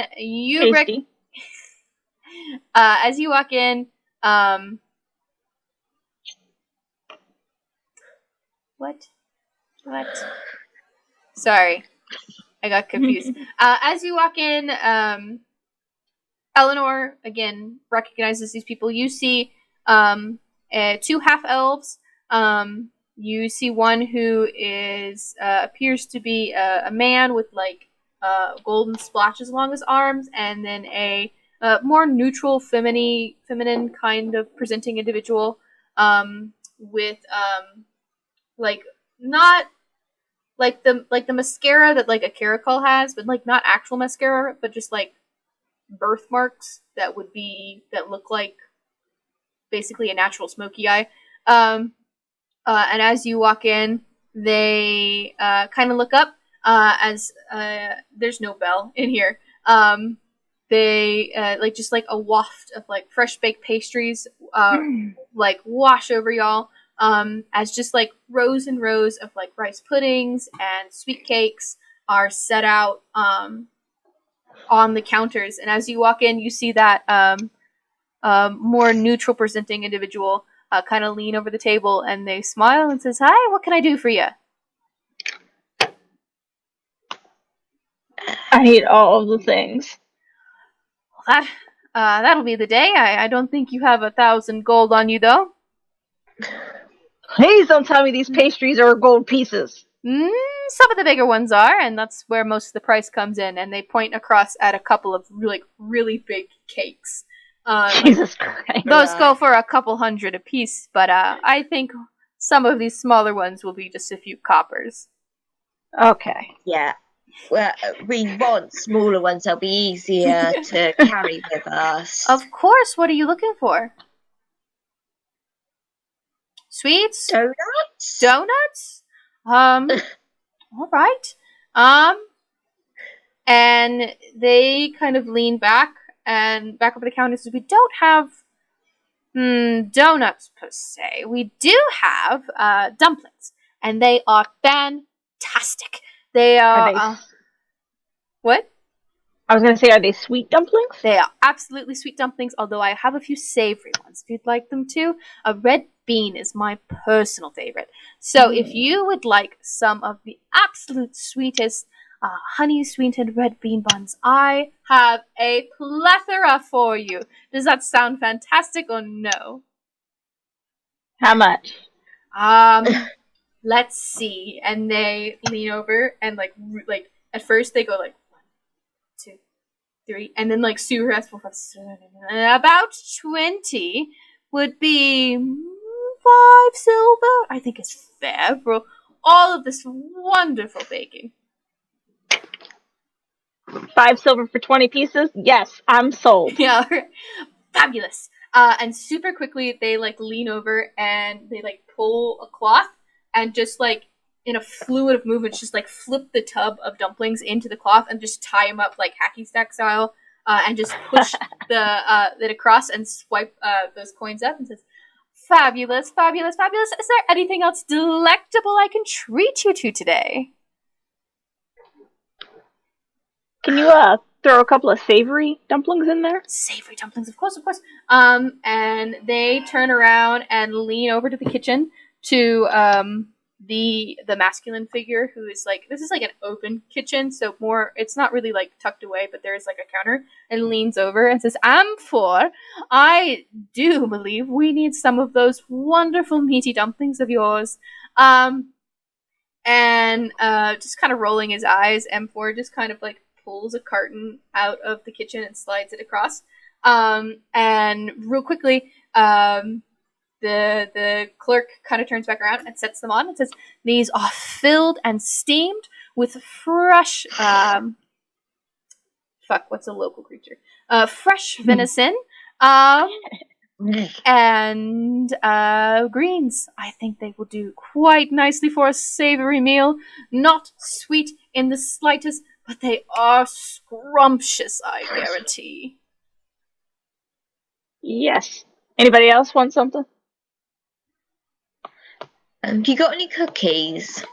as you walk in, what? Sorry, I got confused. As you walk in, Eleanor again recognizes these people. You see two half elves. You see one who is appears to be a man with like golden splashes along his arms, and then a more neutral, feminine kind of presenting individual with like not like the mascara that like a caracol has, but like not actual mascara, but just like birthmarks that look like basically a natural smoky eye. And as you walk in, they kind of look up as there's no bell in here. They like just like a waft of like fresh baked pastries like wash over y'all. As just like rows and rows of like rice puddings and sweet cakes are set out on the counters. And as you walk in, you see that more neutral presenting individual kind of lean over the table, and they smile and says, "Hi, what can I do for you?" I need all of the things. Well, that'll be the day. I don't think you have 1,000 gold on you, though. Please don't tell me these pastries are gold pieces. Some of the bigger ones are, and that's where most of the price comes in. And they point across at a couple of really big cakes. Jesus Christ. Those go for a couple hundred apiece, but I think some of these smaller ones will be just a few coppers. Okay. Yeah. Well, we want smaller ones. They'll be easier to carry with us. Of course. What are you looking for? Sweets? Donuts? All right. And they kind of lean back over the counter and says, "We don't have donuts per se. We do have dumplings, and they are fantastic. They are what? I was going to say, are they sweet dumplings? They are absolutely sweet dumplings, although I have a few savory ones if you'd like them too. A red bean is my personal favorite. So if you would like some of the absolute sweetest honey-sweetened red bean buns, I have a plethora for you. Does that sound fantastic or no? How much? Let's see. And they lean over and like at first they go like 1, 2, 3, and then like super restful. About 20 would be 5 silver. I think it's fair for all of this wonderful baking. 5 silver for 20 pieces? Yes, I'm sold. Yeah, fabulous. And super quickly they like lean over and they like pull a cloth and just like in a fluid of movements just like flip the tub of dumplings into the cloth and just tie them up like hacky stack style and just push it across and swipe those coins up and says, "Fabulous, fabulous, fabulous. Is there anything else delectable I can treat you to today?" Can you throw a couple of savory dumplings in there? Savory dumplings, of course. And they turn around and lean over to the kitchen to the masculine figure who is like, this is like an open kitchen, so more, it's not really like tucked away, but there is like a counter, and leans over and says, I do believe we need some of those wonderful meaty dumplings of yours. And just kind of rolling his eyes, M4 just kind of like pulls a carton out of the kitchen and slides it across. And real quickly, the clerk kind of turns back around and sets them on and says, "These are filled and steamed with fresh what's a local creature? Fresh venison, and greens. I think they will do quite nicely for a savory meal. Not sweet in the slightest, but they are scrumptious, I guarantee." Yes. Anybody else want something? You got any cookies?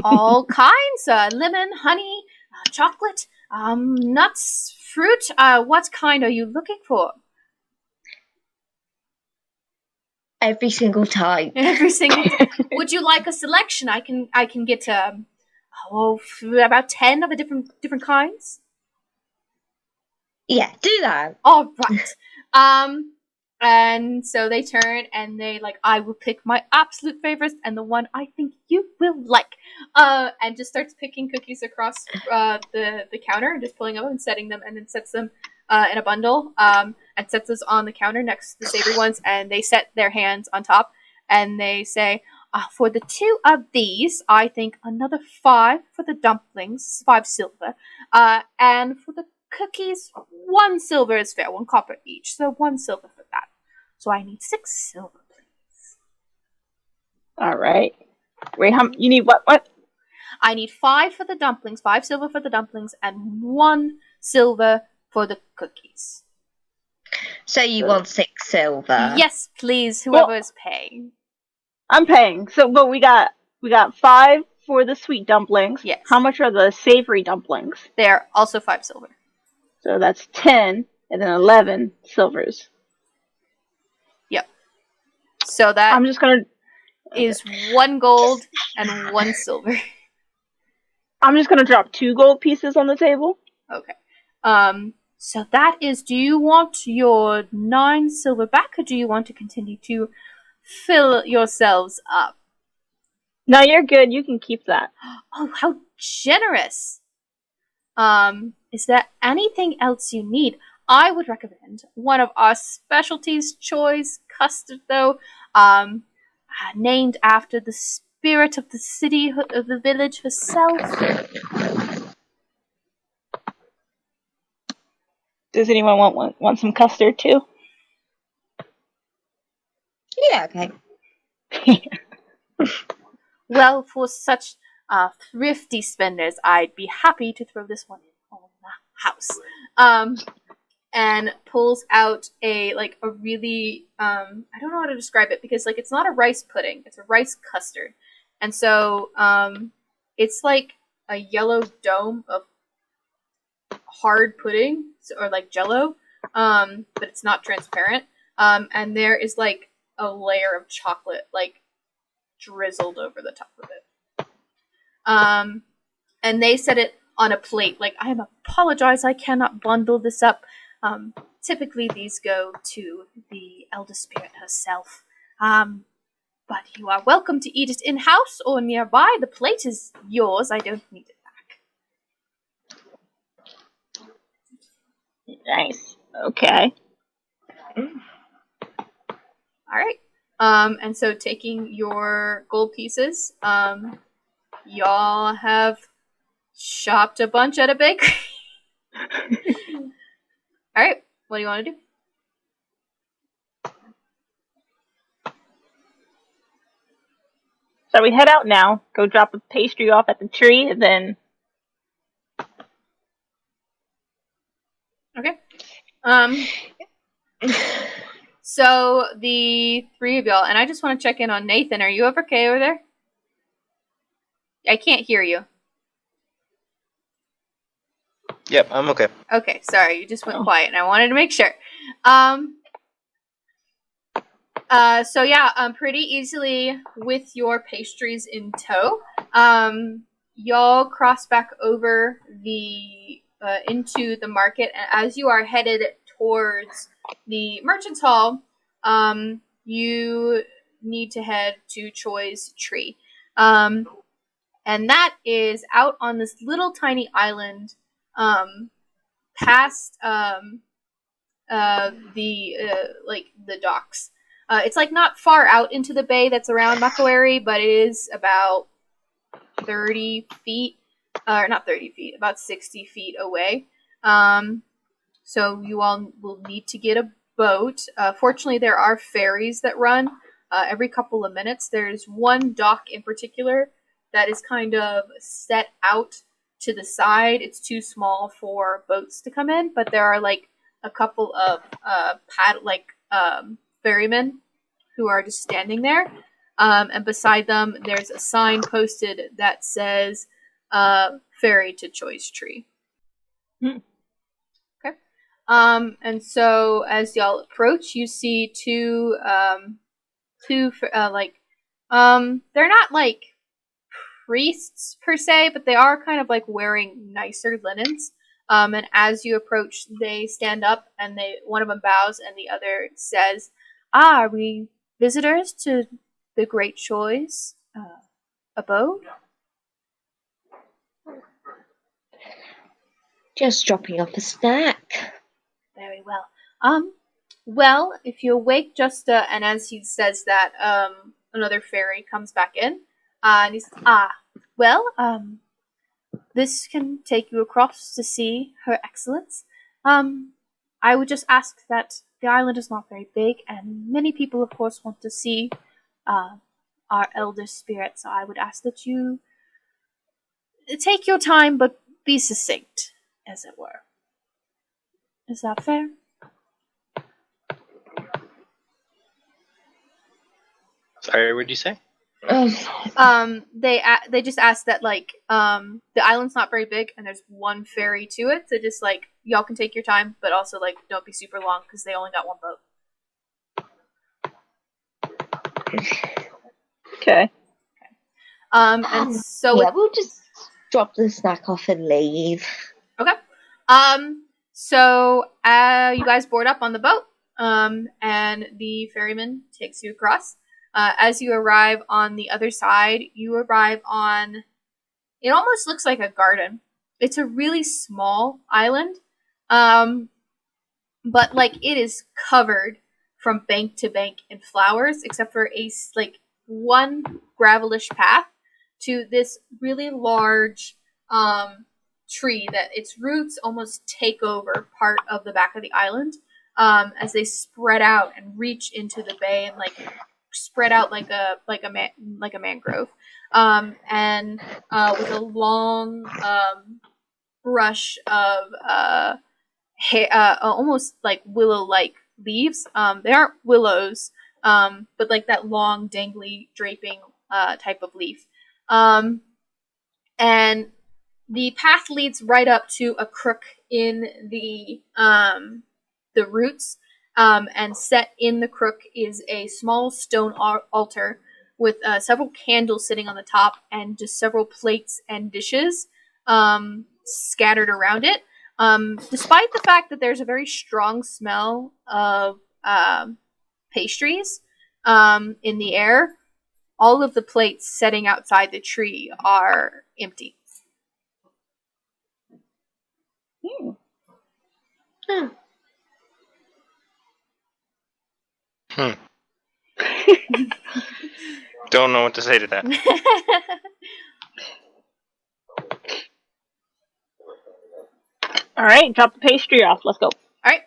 All kinds, lemon, honey, chocolate, nuts, fruit. What kind are you looking for? Every single type. Every single. Would you like a selection? I can get about 10 of the different kinds. Yeah, do that. All right. And so they turn and they I will pick my absolute favorites and the one I think you will like. And just starts picking cookies across the counter and just pulling them and setting them, and then sets them in a bundle. And sets those on the counter next to the savory ones, and they set their hands on top and they say, "For the 2 of these, I think another 5 for the dumplings, 5 silver, and for the cookies, 1 silver is fair, 1 copper each, so 1 silver for that. So I need 6 silver, please." All right. Wait, you need what? I need 5 for the dumplings, 5 silver for the dumplings, and 1 silver for the cookies. So you want 6 silver? Yes, please, whoever is paying. I'm paying. So, but we got 5 for the sweet dumplings. Yes. How much are the savory dumplings? They're also 5 silver. So that's 10, and then 11 silvers. Yep. So that I'm just gonna is 1 gold and 1 silver. I'm just gonna drop 2 gold pieces on the table. Okay. So that is, do you want your 9 silver back, or do you want to continue to fill yourselves up? No, you're good. You can keep that. Oh, how generous. Is there anything else you need? I would recommend one of our specialties, choice custard, though, named after the spirit of the city, of the village herself. Does anyone want some custard too? Yeah, okay. Well, for such thrifty spenders, I'd be happy to throw this one in on the house. And pulls out a really I don't know how to describe it, because it's not a rice pudding, it's a rice custard. And so it's like a yellow dome of hard pudding, or jello, but it's not transparent. And there is a layer of chocolate drizzled over the top of it. And they set it on a plate. I apologize, I cannot bundle this up. Typically these go to the Elder Spirit herself. But you are welcome to eat it in-house or nearby. The plate is yours. I don't need it back. Nice. Okay. Alright. And so taking your gold pieces, y'all have shopped a bunch at a bakery. Alright, what do you want to do? So we head out now, go drop the pastry off at the tree, and then... Okay. So the 3 of y'all, and I just want to check in on Nathan. Are you okay over there? I can't hear you. Yep, I'm okay. Okay, sorry, you just went quiet, and I wanted to make sure. So yeah, pretty easily with your pastries in tow, y'all cross back over the into the market, and as you are headed towards the merchant's hall, you need to head to Choi's tree, and that is out on this little tiny island, past the docks. It's like not far out into the bay that's around Makawari, but it is about 30 feet, or not 30 feet, about 60 feet away. So you all will need to get a boat. Fortunately, there are ferries that run every couple of minutes. There's one dock in particular that is kind of set out to the side. It's too small for boats to come in, but there are like a couple of ferrymen who are just standing there. And beside them, there's a sign posted that says ferry to Choice Tree. Okay. And so as y'all approach, you see two they're not like priests per se, but they are kind of like wearing nicer linens. And as you approach, they stand up and one of them bows and the other says, are we visitors to the Great Choice abode? Just dropping off a snack. Very well. Well, if you awake just and as he says that, another fairy comes back in, and he says, well, this can take you across to see Her Excellence. I would just ask that the island is not very big, and many people, of course, want to see our elder spirit, so I would ask that you take your time, but be succinct, as it were. Is that fair? Sorry, what did you say? They just asked that like the island's not very big and there's one ferry to it, so just like y'all can take your time, but also like don't be super long because they only got one boat. Okay. And so yeah, we'll just drop the snack off and leave. Okay. So you guys board up on the boat, and the ferryman takes you across. As you arrive on the other side, you arrive on, it almost looks like a garden. It's a really small island, but like it is covered from bank to bank in flowers, except for one gravelish path to this really large tree that its roots almost take over part of the back of the island, as they spread out and reach into the bay and like spread out like a mangrove, and with a long brush of almost like willow-like leaves. They aren't willows, but like that long, dangly, draping type of leaf. And the path leads right up to a crook in the roots. And set in the crook is a small stone altar with several candles sitting on the top and just several plates and dishes scattered around it. Despite the fact that there's a very strong smell of pastries in the air, all of the plates setting outside the tree are empty. Don't know what to say to that. All right, drop the pastry off. Let's go. All right.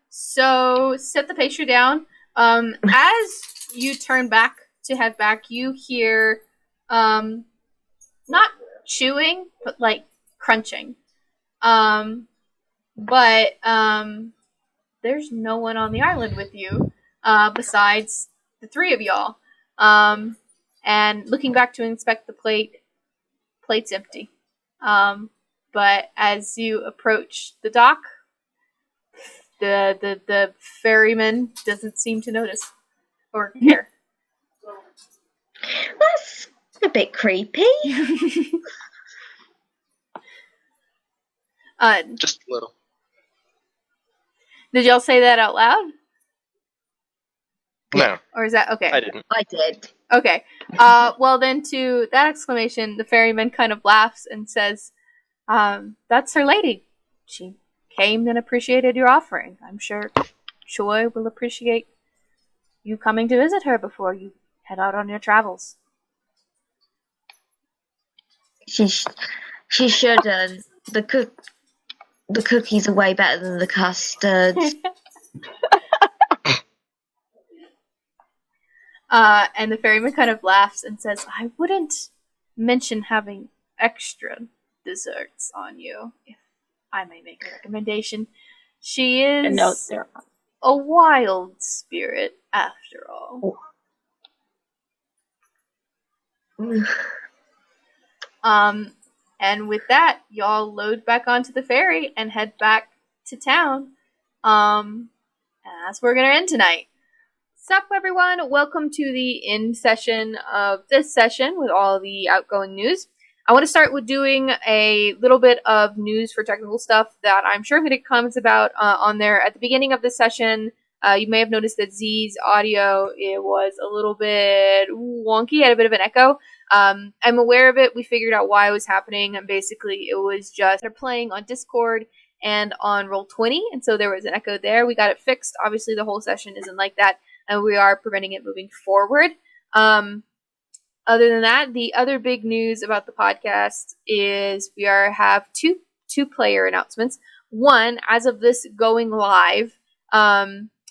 So set the pastry down. As you turn back to head back, you hear, not chewing, but like crunching. But there's no one on the island with you, besides the three of y'all. And looking back to inspect the plate's empty. But as you approach the dock, the ferryman doesn't seem to notice or care. That's a bit creepy. Just a little. Did y'all say that out loud? No, Or is that okay? I didn't. I did. Okay. Well then, to that exclamation, the ferryman kind of laughs and says, that's her lady. She came and appreciated your offering. I'm sure Choi will appreciate you coming to visit her before you head out on your travels. She shouldn't. The cookies are way better than the custards. And the ferryman kind of laughs and says, I wouldn't mention having extra desserts on you, if I may make a recommendation. She is a wild spirit, after all. And with that, y'all load back onto the ferry and head back to town. And that's where we're going to end tonight. Sup, everyone? Welcome to the end session of this session with all the outgoing news. I want to start with doing a little bit of news for technical stuff that I'm sure I'm going to comment about on there. At the beginning of this session, you may have noticed that Z's audio, it was a little bit wonky, had a bit of an echo. I'm aware of it. We figured out why it was happening, and basically it was just they're playing on Discord and on Roll20, and so there was an echo there. We got it fixed. Obviously, the whole session isn't like that, and we are preventing it moving forward. Other than that, the other big news about the podcast is we have two player announcements. One, as of this going live,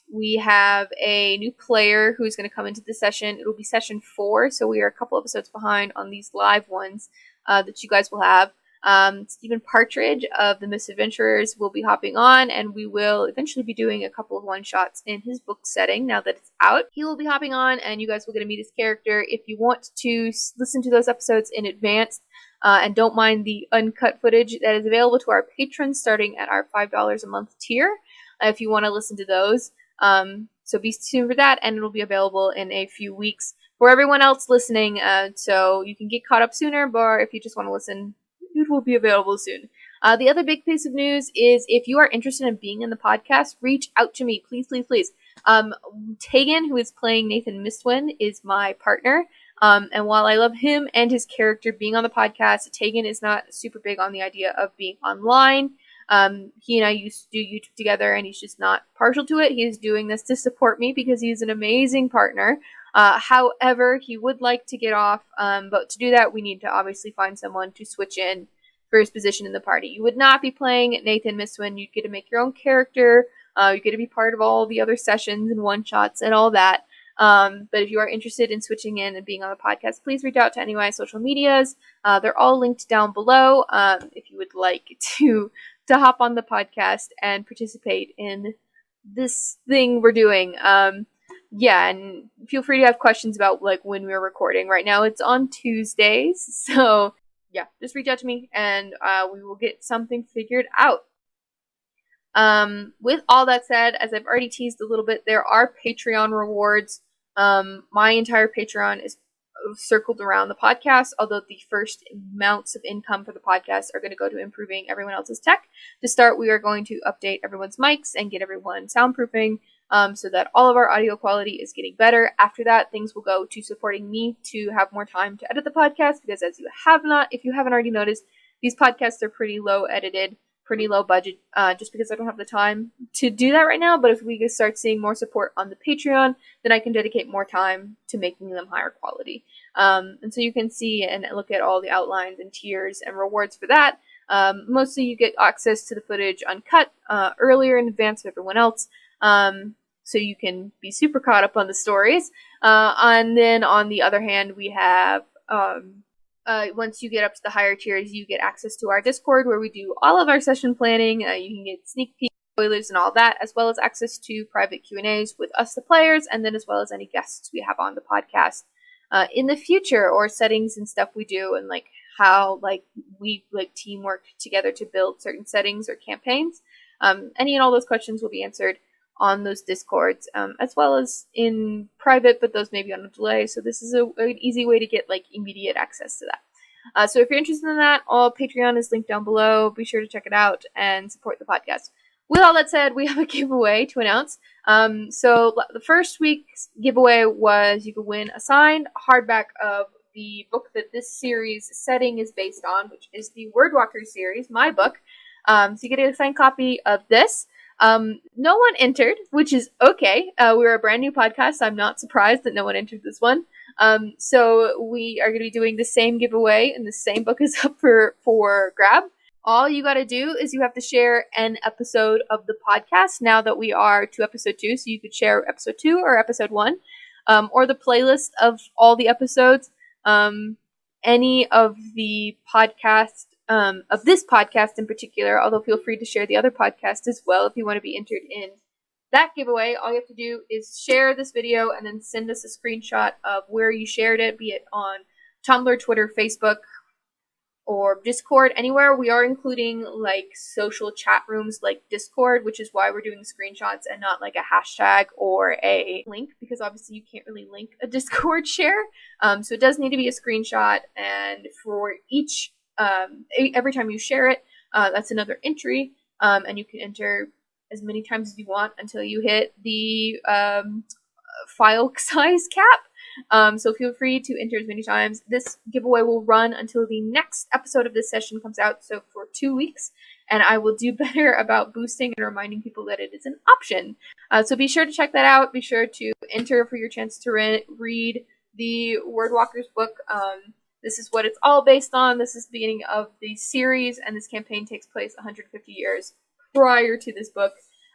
we have a new player who's going to come into the session. It'll be session 4, so we are a couple episodes behind on these live ones that you guys will have. Stephen Partridge of the Misadventurers will be hopping on, and we will eventually be doing a couple of one-shots in his book setting now that it's out. He will be hopping on, and you guys will get to meet his character. If you want to listen to those episodes in advance and don't mind the uncut footage, that is available to our patrons starting at our $5 a month tier if you want to listen to those. So be tuned for that, and it'll be available in a few weeks for everyone else listening, so you can get caught up sooner, but if you just want to listen, it will be available soon. The other big piece of news is if you are interested in being in the podcast, reach out to me, please, please, please. Tegan, who is playing Nathan Mistwin, is my partner. And while I love him and his character being on the podcast, Tegan is not super big on the idea of being online. He and I used to do YouTube together, and he's just not partial to it. He's doing this to support me because he's an amazing partner. However, he would like to get off, but to do that, we need to obviously find someone to switch in for his position in the party. You would not be playing Nathan Mistwin. You'd get to make your own character. You get to be part of all the other sessions and one-shots and all that. But if you are interested in switching in and being on the podcast, please reach out to any of my social medias. They're all linked down below if you would like to hop on the podcast and participate in this thing we're doing. Yeah, and feel free to have questions about when we're recording. Right now it's on Tuesdays, so yeah, just reach out to me and we will get something figured out. With all that said, as I've already teased a little bit, there are Patreon rewards. My entire Patreon is circled around the podcast, although the first amounts of income for the podcast are going to go to improving everyone else's tech. To start, we are going to update everyone's mics and get everyone soundproofing so that all of our audio quality is getting better. After that, things will go to supporting me to have more time to edit the podcast, because if you haven't already noticed, these podcasts are pretty low edited, pretty low budget, just because I don't have the time to do that right now. But if we start seeing more support on the Patreon, then I can dedicate more time to making them higher quality. And so you can see and look at all the outlines and tiers and rewards for that. Mostly you get access to the footage uncut earlier in advance of everyone else. So you can be super caught up on the stories. And then on the other hand, we have once you get up to the higher tiers, you get access to our Discord where we do all of our session planning. You can get sneak peeks, spoilers, and all that, as well as access to private Q&As with us, the players, and then as well as any guests we have on the podcast in the future, or settings and stuff we do, and how we teamwork together to build certain settings or campaigns. Any and all those questions will be answered on those Discords, as well as in private, but those may be on a delay, so this is an easy way to get immediate access to that. So if you're interested in that, all Patreon is linked down below. Be sure to check it out and support the podcast. With all that said, we have a giveaway to announce. So the first week's giveaway was you could win a signed hardback of the book that this series setting is based on, which is the Wordwalker series, my book. So you get a signed copy of this. No one entered, which is okay. We're a brand new podcast, so I'm not surprised that no one entered this one. So we are going to be doing the same giveaway, and the same book is up for grab. All you got to do is you have to share an episode of the podcast now that we are to episode 2. So you could share episode 2 or episode 1, or the playlist of all the episodes. Any of the podcast, of this podcast in particular, although feel free to share the other podcast as well if you want to be entered in that giveaway. All you have to do is share this video and then send us a screenshot of where you shared it, be it on Tumblr, Twitter, Facebook, or Discord, anywhere. We are including like social chat rooms like Discord, which is why we're doing screenshots and not like a hashtag or a link, because obviously you can't really link a Discord share. So it does need to be a screenshot, and for each every time you share it, that's another entry, and you can enter as many times as you want until you hit the file size cap. So feel free to enter as many times. This giveaway will run until the next episode of this session comes out, so for 2 weeks, and I will do better about boosting and reminding people that it is an option. So be sure to check that out. Be sure to enter for your chance to read the Wordwalkers book. This is what it's all based on. This is the beginning of the series, and this campaign takes place 150 years prior to this book.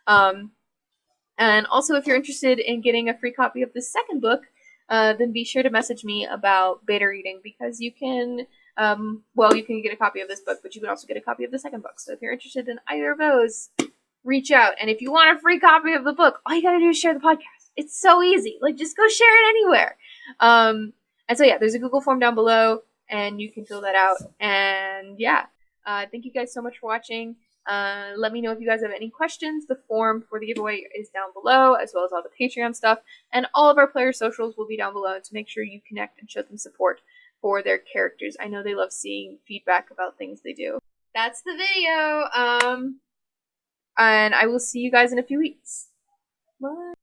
And also, if you're interested in getting a free copy of the second book, then be sure to message me about beta reading, because you can, you can get a copy of this book, but you can also get a copy of the second book. So if you're interested in either of those, reach out. And if you want a free copy of the book, all you gotta do is share the podcast. It's so easy. Like, just go share it anywhere. And so, yeah, there's a Google form down below, and you can fill that out. And, yeah, thank you guys so much for watching. Let me know if you guys have any questions. The form for the giveaway is down below, as well as all the Patreon stuff. And all of our player socials will be down below to make sure you connect and show them support for their characters. I know they love seeing feedback about things they do. That's the video. And I will see you guys in a few weeks. Bye.